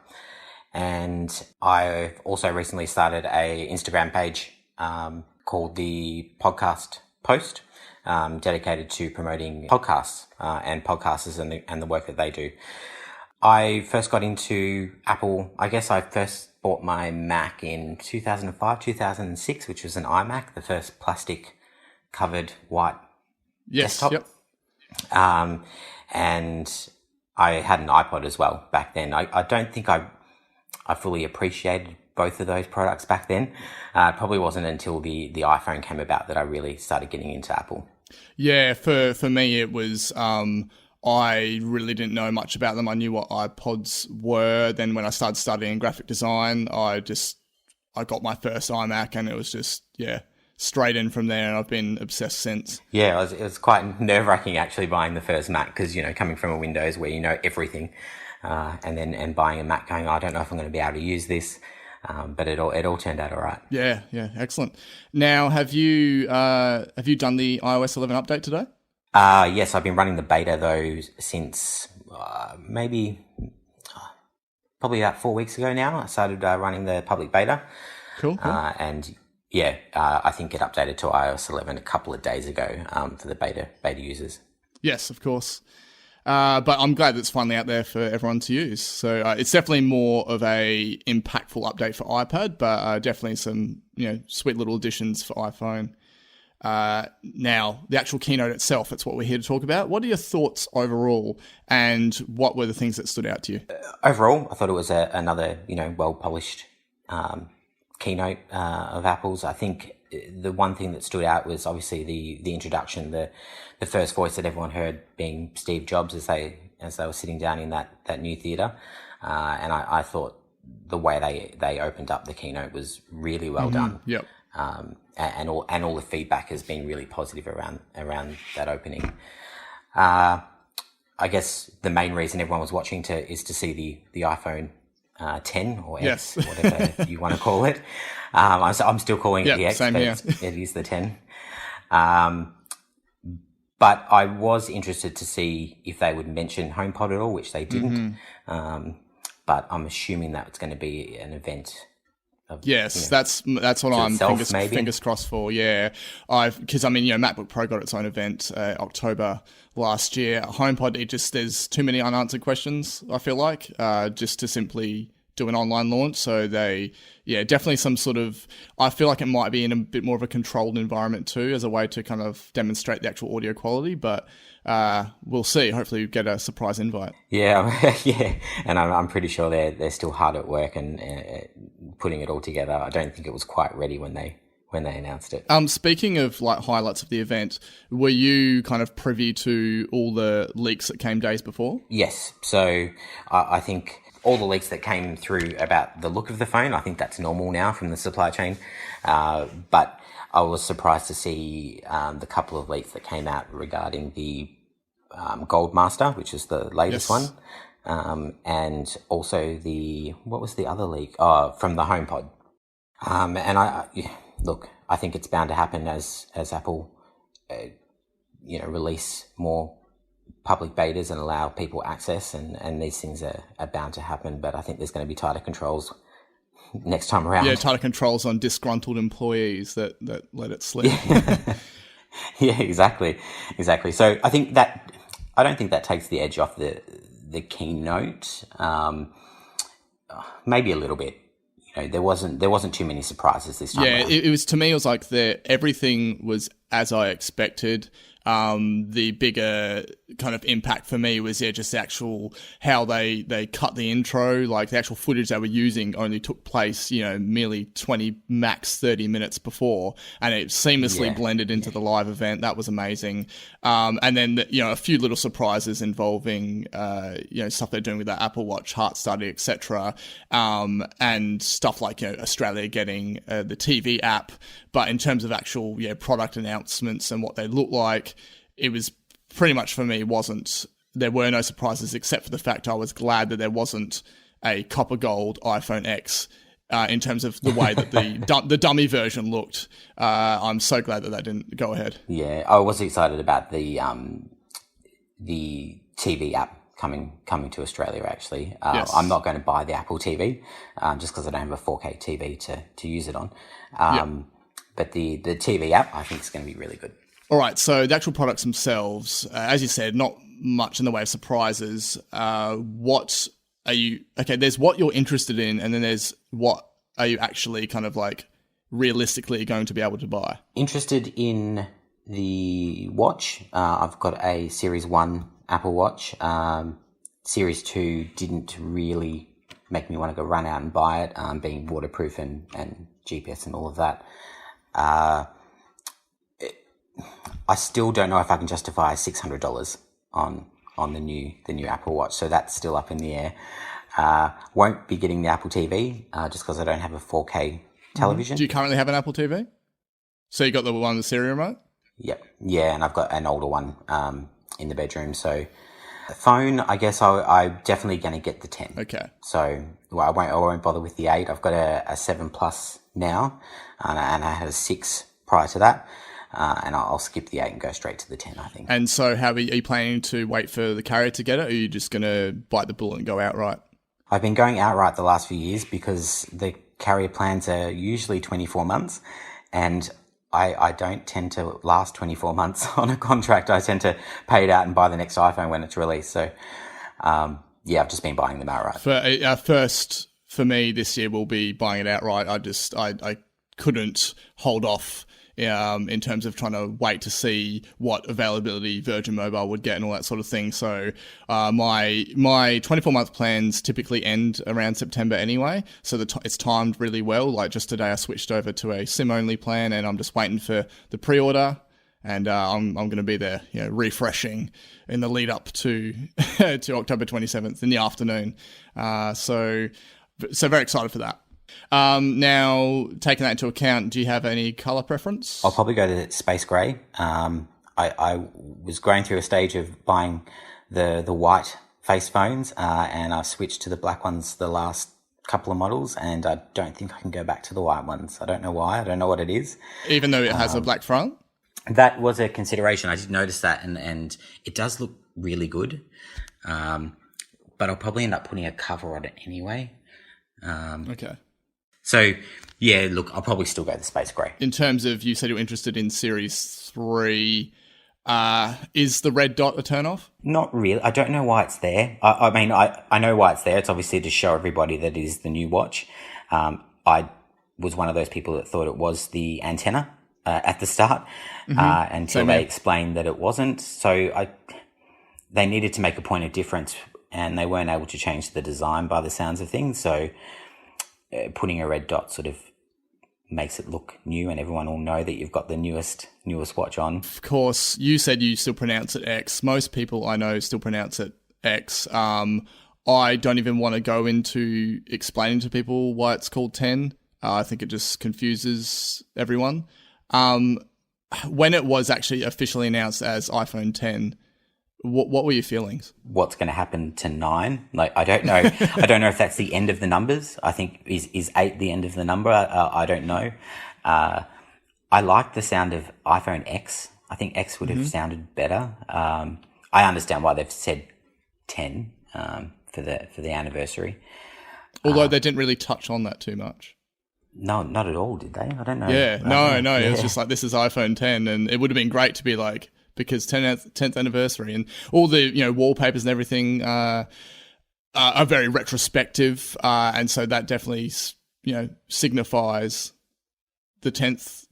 And I've also recently started a Instagram page called The Podcast Post, dedicated to promoting podcasts and podcasters and the work that they do. I first got into Apple, I guess I first bought my Mac in 2005, 2006, which was an iMac, the first plastic covered white desktop. Yep. And I had an iPod as well back then. I don't think I fully appreciated both of those products back then. It probably wasn't until the iPhone came about that I really started getting into Apple. Yeah, for me it was, I really didn't know much about them. I knew what iPods were. Then when I started studying graphic design, I got my first iMac and it was just, straight in from there, and I've been obsessed since. Yeah, it was quite nerve-wracking actually buying the first Mac because, coming from a Windows where you know everything, and buying a Mac going, I don't know if I'm going to be able to use this. But it all turned out all right. Yeah, excellent. Now, have you done the iOS 11 update today? Yes, I've been running the beta though since probably about 4 weeks ago now. I started running the public beta. Cool. And I think it updated to iOS 11 a couple of days ago for the beta users. Yes, of course. But I'm glad it's finally out there for everyone to use. So it's definitely more of a impactful update for iPad, but definitely some sweet little additions for iPhone. Now, the actual keynote itself, that's what we're here to talk about. What are your thoughts overall, and what were the things that stood out to you? Overall, I thought it was another well-polished keynote of Apple's. I think the one thing that stood out was obviously the introduction, the first voice that everyone heard being Steve Jobs as they were sitting down in that new theater. And I thought the way they opened up the keynote was really well done. Yep. And all the feedback has been really positive around that opening. I guess the main reason everyone was watching is to see the iPhone 10 or X, whatever you want to call it. I'm still calling it the X, but it is the 10. But I was interested to see if they would mention HomePod at all, which they didn't. But I'm assuming that it's going to be an event. That's what I'm fingers crossed for. Yeah, because MacBook Pro got its own event October last year. HomePod, there's too many unanswered questions. I feel like just to simply do an online launch. So definitely some sort of. I feel like it might be in a bit more of a controlled environment too, as a way to kind of demonstrate the actual audio quality. But we'll see. Hopefully, we get a surprise invite. Yeah, and I'm pretty sure they're still hard at work and putting it all together. I don't think it was quite ready when they announced it. Speaking of highlights of the event, were you kind of privy to all the leaks that came days before? Yes. So I think all the leaks that came through about the look of the phone, I think that's normal now from the supply chain. But I was surprised to see the couple of leaks that came out regarding the Goldmaster, which is the latest one. And also what was the other leak? From the HomePod. Look, I think it's bound to happen as Apple, release more public betas and allow people access, and these things are bound to happen. But I think there's going to be tighter controls next time around. Yeah, tighter controls on disgruntled employees that let it slip. Yeah, exactly. So I don't think that takes the edge off the keynote. Maybe a little bit. There wasn't too many surprises this time. Yeah, around. it was, to me, it was like everything was as I expected. The bigger kind of impact for me was just the actual how they cut the intro. Like the actual footage they were using only took place, merely 20 max 30 minutes before, and it seamlessly blended into the live event. That was amazing. And then a few little surprises involving stuff they're doing with that Apple Watch, heart study, etc. And stuff like Australia getting the TV app. But in terms of actual product announcements and what they look like, it was pretty much for me there were no surprises except for the fact I was glad that there wasn't a copper gold iPhone X in terms of the way that the dummy version looked. I'm so glad that didn't go ahead. Yeah, I was excited about the TV app coming to Australia, actually. Yes. I'm not going to buy the Apple TV just because I don't have a 4K TV to use it on. But the TV app, I think, is going to be really good. All right, so the actual products themselves, as you said, not much in the way of surprises. What are you... Okay, there's what you're interested in, and then there's what are you actually kind of like realistically going to be able to buy? Interested in the watch. I've got a Series 1 Apple Watch. Series 2 didn't really make me want to go run out and buy it, being waterproof and GPS and all of that. I still don't know if I can justify $600 on the new Apple Watch, so that's still up in the air. Won't be getting the Apple TV just because I don't have a 4K television. Do you currently have an Apple TV? So you got the one with the Siri remote? Yep. Yeah, and I've got an older one in the bedroom. So the phone, I guess I'm definitely going to get the 10. Okay. So I won't bother with the 8. I've got a 7 Plus now, and I had a 6 prior to that. And I'll skip the 8 and go straight to the 10, I think. And so are you planning to wait for the carrier to get it, or are you just going to bite the bullet and go outright? I've been going outright the last few years because the carrier plans are usually 24 months, and I don't tend to last 24 months on a contract. I tend to pay it out and buy the next iPhone when it's released. So, I've just been buying them outright. First, for me, this year will be buying it outright. I couldn't hold off in terms of trying to wait to see what availability Virgin Mobile would get and all that sort of thing. So my 24-month plans typically end around September anyway, so it's timed really well. Like just today I switched over to a SIM-only plan, and I'm just waiting for the pre-order, and I'm going to be there refreshing in the lead up to to October 27th in the afternoon. So very excited for that. Now, taking that into account, do you have any color preference? I'll probably go to space gray. I was going through a stage of buying the white face phones, and I switched to the black ones the last couple of models, and I don't think I can go back to the white ones. I don't know why. I don't know what it is. Even though it has a black front? That was a consideration. I did notice that, and it does look really good. But I'll probably end up putting a cover on it anyway. Okay. So, yeah, look, I'll probably still go the space grey. In terms of, you said you're interested in Series 3, is the red dot a turn-off? Not really. I don't know why it's there. I mean, I know why it's there. It's obviously to show everybody that it is the new watch. I was one of those people that thought it was the antenna at the start until they explained that it wasn't. So they needed to make a point of difference, and they weren't able to change the design by the sounds of things. So putting a red dot sort of makes it look new, and everyone will know that you've got the newest watch on. Of course, you said you still pronounce it X. Most people I know still pronounce it X. I don't even want to go into explaining to people why it's called 10. I think it just confuses everyone. When it was actually officially announced as iPhone 10, what were your feelings? What's going to happen to 9? Like, I don't know. I don't know if that's the end of the numbers. I think is 8 the end of the number? I don't know. I like the sound of iPhone X. I think X would have sounded better. I understand why they've said 10 for the anniversary. Although they didn't really touch on that too much. No, not at all, did they? I don't know. Yeah, I no. It was just like, this is iPhone 10, and it would have been great to be like, because 10th anniversary and all the wallpapers and everything are very retrospective, and so that definitely signifies the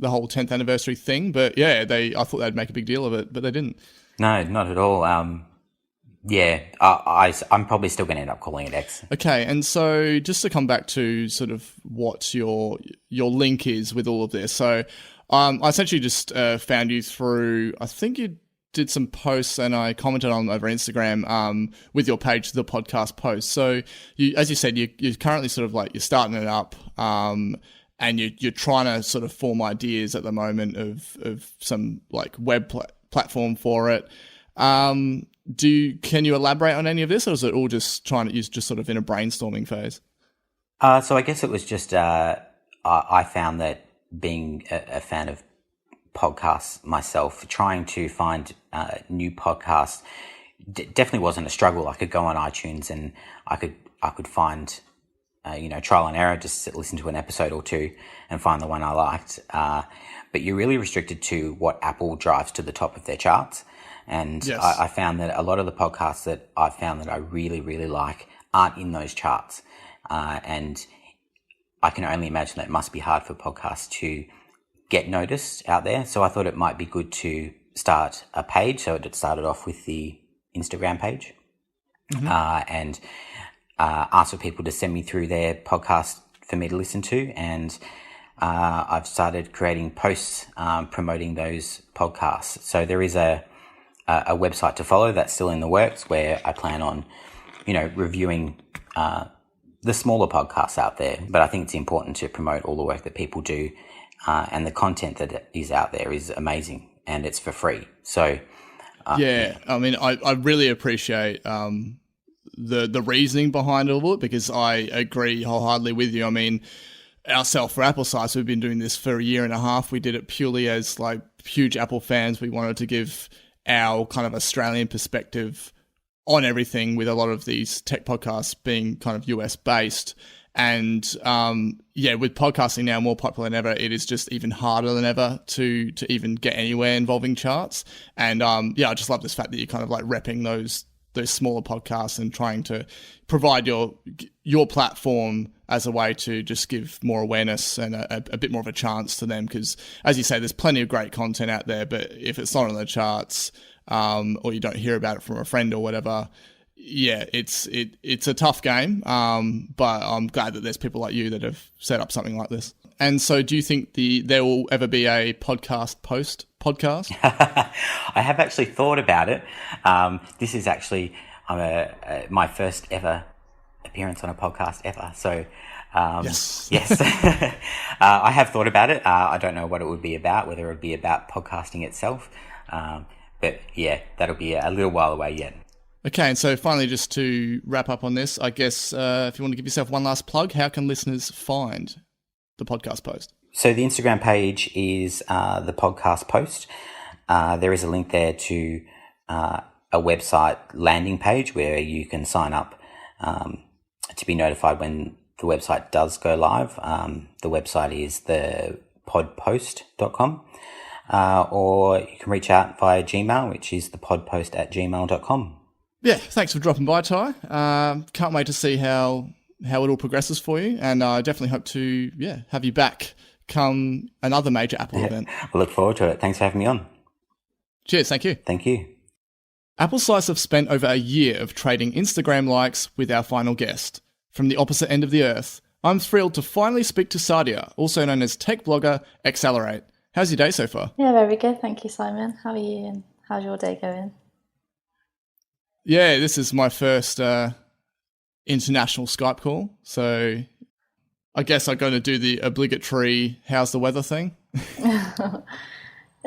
whole 10th anniversary thing. But yeah, I thought they'd make a big deal of it, but they didn't. No, not at all. I'm probably still going to end up calling it X. Okay, and so just to come back to sort of what your link is with all of this. So I essentially just found you through, I think you did some posts and I commented on over Instagram with your page, the podcast post. So as you said, you're currently sort of like, you're starting it up and you're trying to sort of form ideas at the moment of some like web platform for it. Can you elaborate on any of this, or is it all just just sort of in a brainstorming phase? So I guess it was just I found that being a fan of podcasts myself, trying to find new podcasts definitely wasn't a struggle. I could go on iTunes and I could find trial and error, just listen to an episode or two and find the one I liked. But you're really restricted to what Apple drives to the top of their charts. And yes. I found that a lot of the podcasts that I found that I really, really like aren't in those charts. And I can only imagine that it must be hard for podcasts to get noticed out there. So I thought it might be good to start a page. So it started off with the Instagram page, and asked for people to send me through their podcast for me to listen to. And I've started creating posts promoting those podcasts. So there is a website to follow that's still in the works, where I plan on, reviewing the smaller podcasts out there. But I think it's important to promote all the work that people do, and the content that is out there is amazing, and it's for free. So I mean, I really appreciate the reasoning behind all of it, because I agree wholeheartedly with you. I mean, ourselves for Apple sites, we've been doing this for a year and a half. We did it purely as like huge Apple fans. We wanted to give our kind of Australian perspective on everything, with a lot of these tech podcasts being kind of US based. And with podcasting now more popular than ever, it is just even harder than ever to even get anywhere involving charts. And I just love this fact that you're kind of like repping those smaller podcasts and trying to provide your platform as a way to just give more awareness and a bit more of a chance to them. Because as you say, there's plenty of great content out there, but if it's not on the charts, or you don't hear about it from a friend or whatever, it's a tough game. But I'm glad that there's people like you that have set up something like this. And so do you think there will ever be a podcast post-podcast? I have actually thought about it. This is actually my first ever appearance on a podcast ever. So, yes. I have thought about it. I don't know what it would be about, whether it would be about podcasting itself. But yeah, that'll be a little while away yet. Okay, and so finally, just to wrap up on this, I guess if you want to give yourself one last plug, how can listeners find the podcast post? So the Instagram page is the podcast post. There is a link there to a website landing page where you can sign up to be notified when the website does go live. The website is thepodpost.com, or you can reach out via Gmail, which is thepodpost@gmail.com. Yeah, thanks for dropping by, Ty. Can't wait to see how it all progresses for you, and I definitely hope to have you back come another major Apple event. I look forward to it. Thanks for having me on. Cheers, thank you. Thank you. Apple Slice have spent over a year of trading Instagram likes with our final guest. From the opposite end of the earth, I'm thrilled to finally speak to Sadia, also known as tech blogger Xalirate. How's your day so far? Yeah, very good. Thank you, Simon. How are you, and how's your day going? Yeah, this is my first international Skype call, so I guess I'm going to do the obligatory how's the weather thing.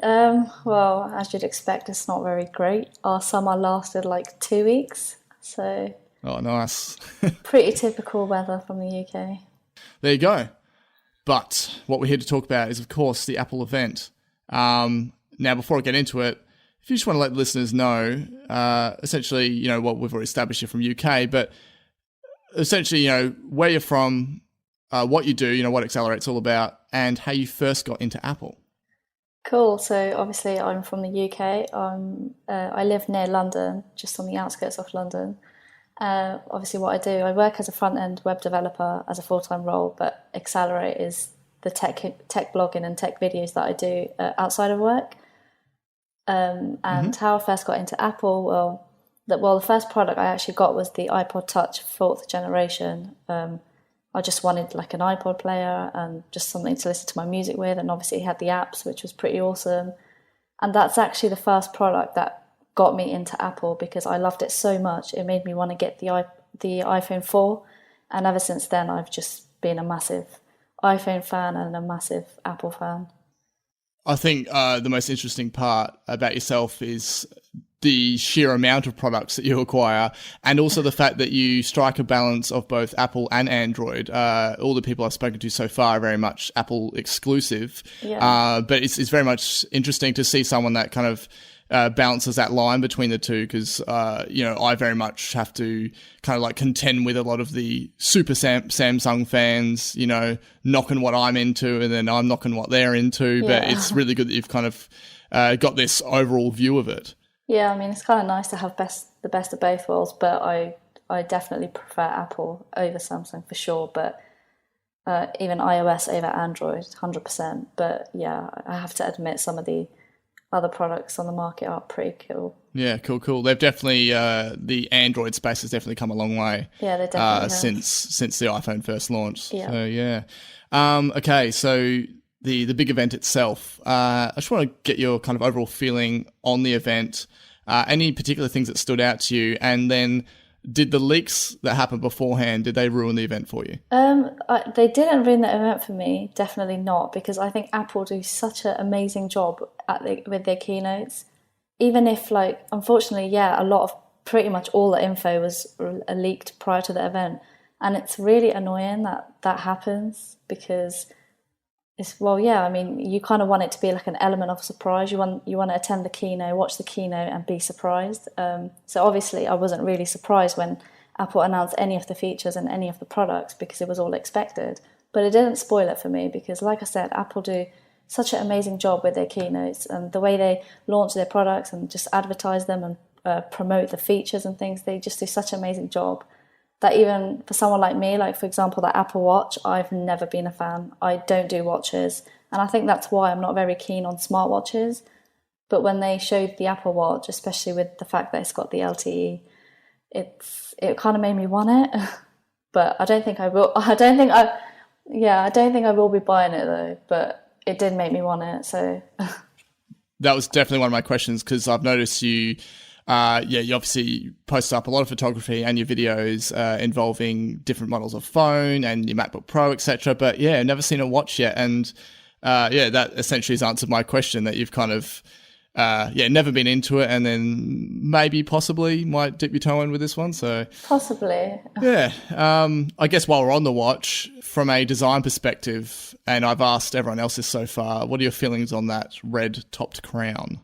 Well, as you'd expect, it's not very great. Our summer lasted like 2 weeks, so... Oh, nice. Pretty typical weather from the UK. There you go. But what we're here to talk about is, of course, the Apple event. Now, before I get into it, if if you just want to let listeners know, essentially, you know, what we've already established you're from UK, but essentially, you know, where you're from, what you do, you know, what Xalirate's all about, and how you first got into Apple. Cool. So obviously I'm from the UK. I live near London, just on the outskirts of London. Obviously what I do, I work as a front-end web developer as a full-time role, but Xalirate is the tech blogging and tech videos that I do outside of work. And how I first got into Apple, the first product I actually got was the iPod Touch 4th generation. I just wanted like an iPod player and just something to listen to my music with, and obviously it had the apps, which was pretty awesome. And that's actually the first product that got me into Apple because I loved it so much. It made me want to get the iPhone 4, and ever since then I've just been a massive iPhone fan and a massive Apple fan. I think the most interesting part about yourself is the sheer amount of products that you acquire, and also the fact that you strike a balance of both Apple and Android. All the people I've spoken to so far are very much Apple exclusive, but it's very much interesting to see someone that kind of balances that line between the two, because you know, I very much have to kind of like contend with a lot of the super Samsung fans, you know, knocking what I'm into and then I'm knocking what they're into. But it's really good that you've kind of got this overall view of it. Yeah, I mean, it's kind of nice to have the best of both worlds, but I definitely prefer Apple over Samsung for sure, but even iOS over Android, 100%. But yeah, I have to admit some of the other products on the market are pretty cool. Yeah, cool. They've definitely the Android space has definitely come a long way. Yeah, they definitely have. Since the iPhone first launched. Yeah. So yeah. Okay, so the big event itself. I just want to get your kind of overall feeling on the event. Any particular things that stood out to you, and then did the leaks that happened beforehand, did they ruin the event for you? They didn't ruin the event for me, definitely not, because I think Apple do such an amazing job with their keynotes. Even if, like, unfortunately, a lot of pretty much all the info was leaked prior to the event, and it's really annoying that happens because I mean, you kind of want it to be like an element of surprise. You want to attend the keynote, watch the keynote, and be surprised. So obviously, I wasn't really surprised when Apple announced any of the features and any of the products because it was all expected. But it didn't spoil it for me because, like I said, Apple do such an amazing job with their keynotes and the way they launch their products and just advertise them and promote the features and things. They just do such an amazing job that even for someone like me, like for example, the Apple Watch, I've never been a fan. I don't do watches. And I think that's why I'm not very keen on smartwatches. But when they showed the Apple Watch, especially with the fact that it's got the LTE, it kind of made me want it. But I don't think I will. I don't think I will be buying it though. But it did make me want it. So that was definitely one of my questions, because I've noticed you. You obviously post up a lot of photography and your videos involving different models of phone and your MacBook Pro, etc. But yeah, never seen a watch yet, and that essentially has answered my question, that you've kind of never been into it, and then maybe possibly might dip your toe in with this one. So possibly, yeah. I guess while we're on the watch, from a design perspective, and I've asked everyone else this so far, what are your feelings on that red topped crown?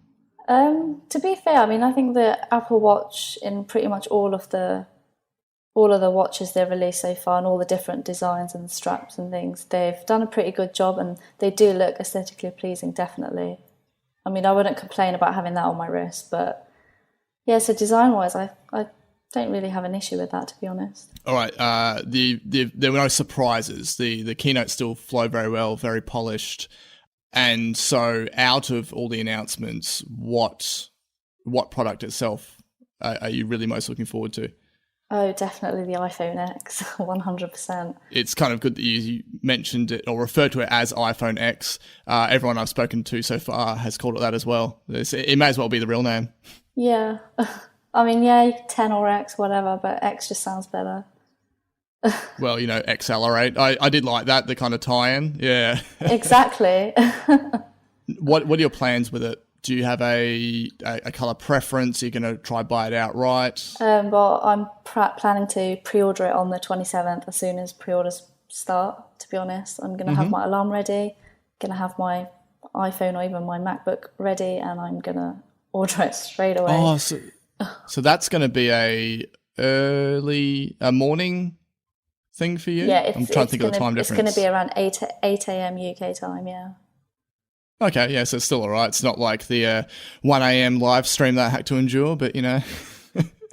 To be fair, I mean, I think the Apple Watch, in pretty much all of the watches they've released so far and all the different designs and straps and things, they've done a pretty good job, and they do look aesthetically pleasing, definitely. I mean, I wouldn't complain about having that on my wrist, but yeah, so design-wise, I don't really have an issue with that, to be honest. All right, there were no surprises. The keynote still flowed very well, very polished. And so out of all the announcements, what product itself are you really most looking forward to? Oh, definitely the iPhone X, 100%. It's kind of good that you mentioned it or referred to it as iPhone X. Everyone I've spoken to so far has called it that as well. It may as well be the real name. Yeah. I mean, yeah, 10 or X, whatever, but X just sounds better. Well, you know, Xalirate. I did like that, the kind of tie-in. Yeah. Exactly. What are your plans with it? Do you have a colour preference? Are you going to try buy it outright? Well, I'm planning to pre-order it on the 27th as soon as pre-orders start, to be honest. I'm going to have my alarm ready, going to have my iPhone or even my MacBook ready, and I'm going to order it straight away. Oh, so that's going to be a morning thing for you? Yeah, I'm trying to think of the time difference. It's going to be around 8 a.m. UK time, yeah. Okay, yeah, so it's still all right. It's not like the 1 a.m. live stream that I had to endure, but, you know.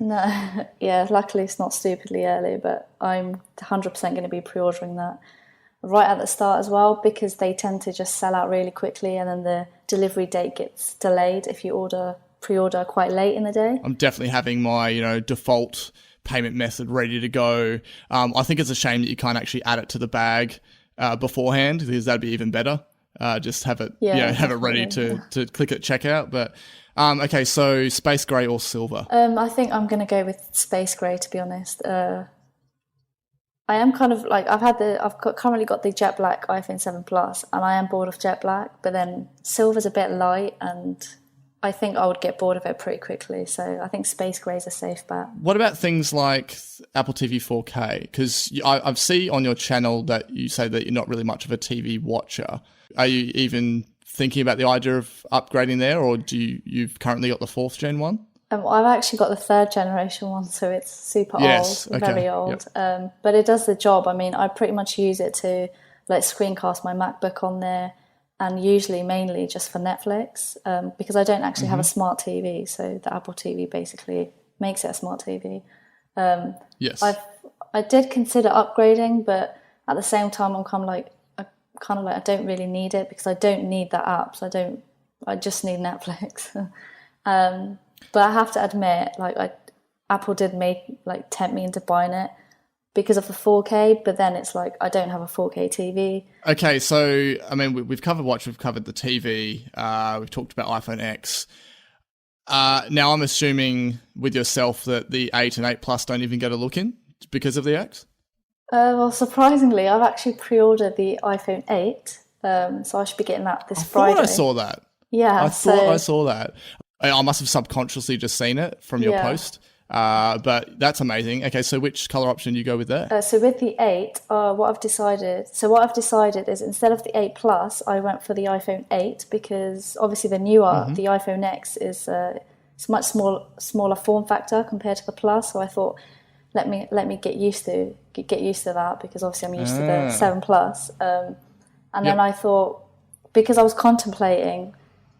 No, yeah, luckily it's not stupidly early, but I'm 100% going to be pre-ordering that right at the start as well, because they tend to just sell out really quickly, and then the delivery date gets delayed if you pre-order quite late in the day. I'm definitely having my, you know, default payment method ready to go. I think it's a shame that you can't actually add it to the bag beforehand, because that'd be even better. Just have it, have it ready to click at checkout. But okay, so space grey or silver? I think I'm going to go with space grey, to be honest. I am kind of like, currently got the jet black iPhone 7 Plus, and I am bored of jet black. But then silver's a bit light, and I think I would get bored of it pretty quickly. So I think space grey is a safe bet. What about things like Apple TV 4K? Because I see on your channel that you say that you're not really much of a TV watcher. Are you even thinking about the idea of upgrading there, or you've currently got the 4th gen one? I've actually got the 3rd generation one, so it's super old, very old. Yep. But it does the job. I mean, I pretty much use it to like screencast my MacBook on there, and usually mainly just for Netflix, because I don't actually have a smart TV, so the Apple TV basically makes it a smart TV. Yes. I did consider upgrading, but at the same time I'm kind of like I don't really need it, because I don't need that app, so I just need Netflix. But I have to admit, Apple did tempt me into buying it because of the 4K, but then it's like I don't have a 4K TV. Okay, so I mean, we've covered we've covered the TV, we've talked about iPhone X. Now I'm assuming with yourself that the 8 and 8 Plus don't even get a look in because of the X? Well, surprisingly, I've actually pre-ordered the iPhone 8, so I should be getting that this Friday. I thought I saw that. Yeah, I thought I saw that. I must have subconsciously just seen it from your post. But that's amazing. Okay, so which color option do you go with there? So with the 8, what I've decided is instead of the 8 Plus, I went for the iPhone 8, because obviously the newer, the iPhone X is it's much smaller form factor compared to the Plus. So I thought, let me get used to that, because obviously I'm used to the 7 Plus. And then I thought, because I was contemplating,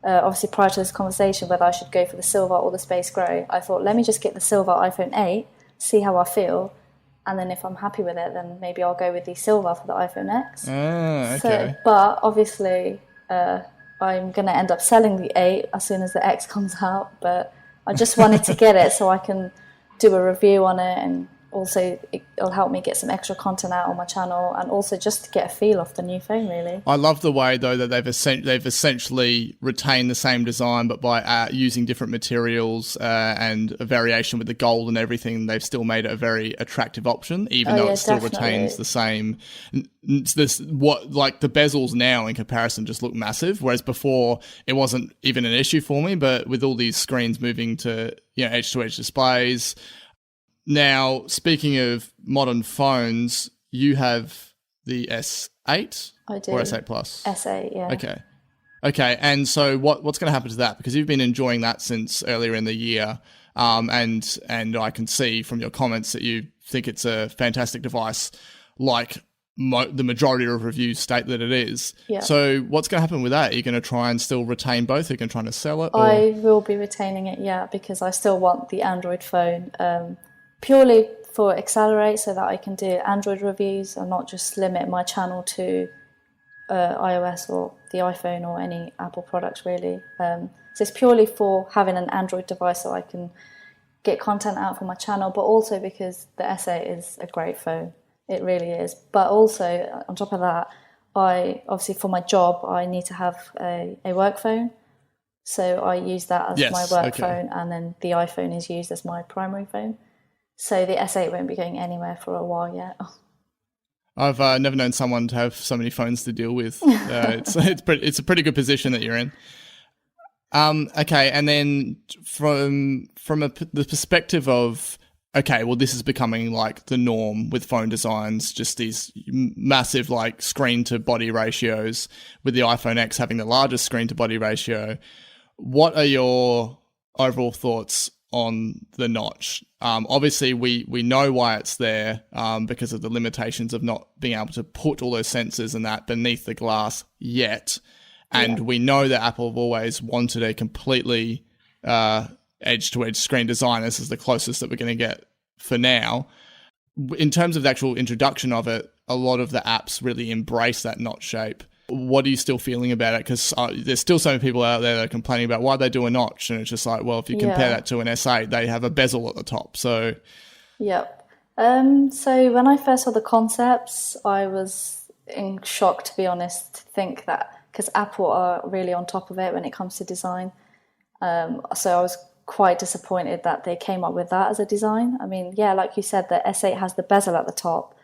obviously prior to this conversation, whether I should go for the silver or the space grey, I thought, let me just get the silver iPhone 8, see how I feel, and then if I'm happy with it, then maybe I'll go with the silver for the iPhone X. Okay. So, but obviously I'm going to end up selling the 8 as soon as the X comes out, but I just wanted to get it so I can do a review on it, and also it'll help me get some extra content out on my channel, and also just to get a feel of the new phone, really. I love the way, though, that they've essentially retained the same design, but by using different materials and a variation with the gold and everything, they've still made it a very attractive option, even though it still retains the same. The bezels now in comparison just look massive, whereas before it wasn't even an issue for me. But with all these screens moving to edge-to-edge displays. Now, speaking of modern phones, you have the S8? I do. Or S8 Plus? S8, yeah. Okay, and so what's going to happen to that? Because you've been enjoying that since earlier in the year, and I can see from your comments that you think it's a fantastic device, like the majority of reviews state that it is. Yeah. So what's going to happen with that? Are you going to try and still retain both? Are you going to try to sell it? Or? I will be retaining it, yeah, because I still want the Android phone, purely for Xalirate, so that I can do Android reviews and not just limit my channel to iOS or the iPhone or any Apple products, really. So it's purely for having an Android device so I can get content out for my channel, but also because the S8 is a great phone. It really is. But also, on top of that, obviously for my job, I need to have a work phone. So I use that as my work phone, and then the iPhone is used as my primary phone. So the S8 won't be going anywhere for a while yet. I've never known someone to have so many phones to deal with. It's a pretty good position that you're in. Okay, and then from the perspective of, okay, well, this is becoming like the norm with phone designs, just these massive like screen to body ratios, with the iPhone X having the largest screen to body ratio. What are your overall thoughts on the notch. Obviously, we know why it's there because of the limitations of not being able to put all those sensors and that beneath the glass yet. And we know that Apple have always wanted a completely edge-to-edge screen design. This is the closest that we're going to get for now. In terms of the actual introduction of it, a lot of the apps really embrace that notch shape. What are you still feeling about it? Because there's still so many people out there that are complaining about why they do a notch. And it's just like, well, if you compare that to an S8, they have a bezel at the top. So, Yep. So when I first saw the concepts, I was in shock, to be honest, to think that, because Apple are really on top of it when it comes to design. So I was quite disappointed that they came up with that as a design. I mean, yeah, like you said, the S8 has the bezel at the top,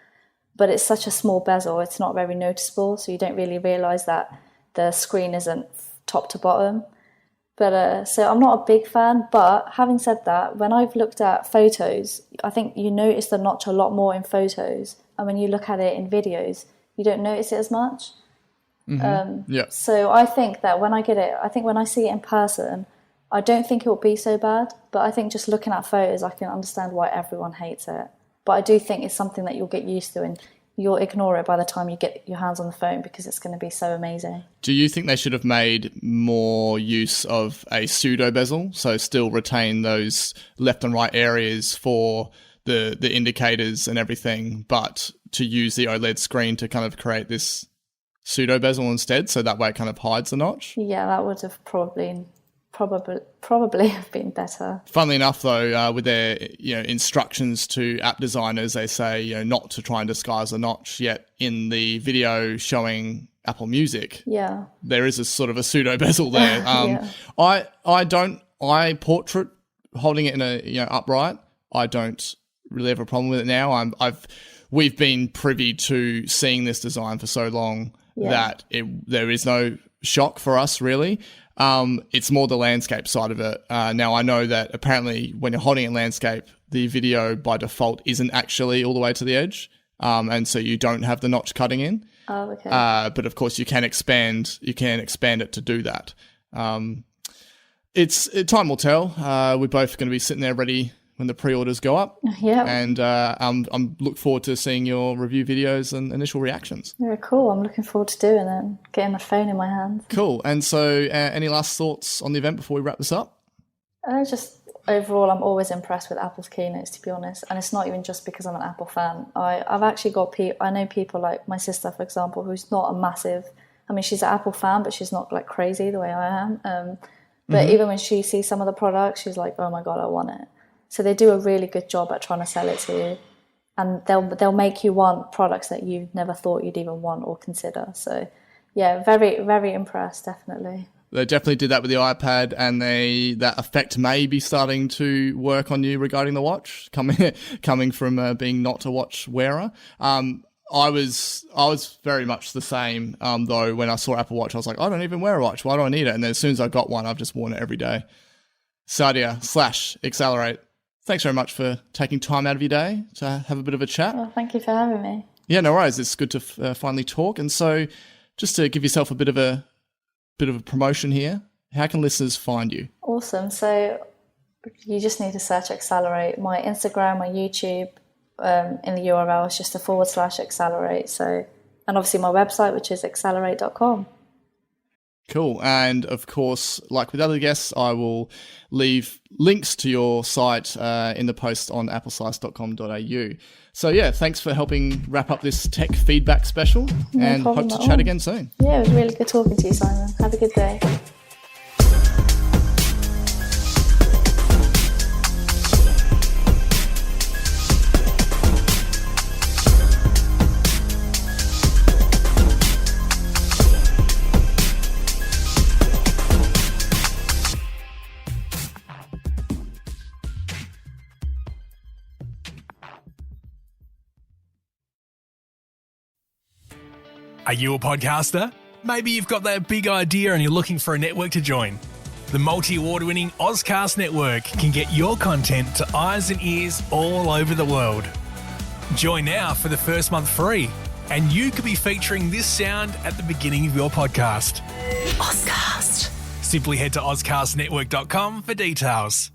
but it's such a small bezel, it's not very noticeable, so you don't really realise that the screen isn't top to bottom. But so I'm not a big fan, but having said that, when I've looked at photos, I think you notice the notch a lot more in photos, and when you look at it in videos, you don't notice it as much. So I think that when I get it, I think when I see it in person, I don't think it will be so bad, but I think just looking at photos, I can understand why everyone hates it. But I do think it's something that you'll get used to, and you'll ignore it by the time you get your hands on the phone because it's going to be so amazing. do you think they should have made more use of a pseudo bezel, so still retain those left and right areas for the indicators and everything, but to use the OLED screen to kind of create this pseudo bezel instead, so that way it kind of hides the notch? Yeah, that would have probably have been better. Funnily enough, though, with their instructions to app designers, they say not to try and disguise the notch. Yet in the video showing Apple Music, there is a sort of a pseudo bezel there. I portrait holding it in a upright. I don't really have a problem with it now. We've been privy to seeing this design for so long that there is no shock for us really. It's more the landscape side of it. Now, I know that apparently when you're holding in landscape, the video by default isn't actually all the way to the edge. And so you don't have the notch cutting in. Oh, okay. But of course you can expand it to do that. Time will tell. We're both going to be sitting there ready when the pre-orders go up. Yeah. And I'm look forward to seeing your review videos and initial reactions. Yeah, cool. I'm looking forward to doing it, getting my phone in my hand. Cool. And so any last thoughts on the event before we wrap this up? Just overall, I'm always impressed with Apple's keynotes, to be honest. And it's not even just because I'm an Apple fan. I've actually got I know people like my sister, for example, who's not a massive... I mean, she's an Apple fan, but she's not like crazy the way I am. But even when she sees some of the products, she's like, oh my God, I want it. So they do a really good job at trying to sell it to you, and they'll make you want products that you never thought you'd even want or consider. So, yeah, very, very impressed, definitely. They definitely did that with the iPad, and that effect may be starting to work on you regarding the watch, coming from being not a watch wearer. I was very much the same, though. When I saw Apple Watch, I was like, I don't even wear a watch. Why do I need it? And then as soon as I got one, I've just worn it every day. Sadia /Xalirate. Thanks very much for taking time out of your day to have a bit of a chat. Well, thank you for having me. Yeah, no worries. It's good to finally talk. And so just to give yourself a bit of a promotion here, how can listeners find you? Awesome. So you just need to search Xalirate. My Instagram, my YouTube, in the URL is just a /Xalirate. So, and obviously my website, which is xalirate.com. Cool. And of course, like with other guests, I will leave links to your site in the post on appleslice.com.au. So yeah, thanks for helping wrap up this tech feedback special, and hope to chat again soon. Yeah, it was really good talking to you, Simon. Have a good day. Are you a podcaster? Maybe you've got that big idea and you're looking for a network to join. The multi-award-winning Ozcast network can get your content to eyes and ears all over the world. Join now for the first month free, and you could be featuring this sound at the beginning of your podcast. Ozcast. Simply head to ozcastnetwork.com for details.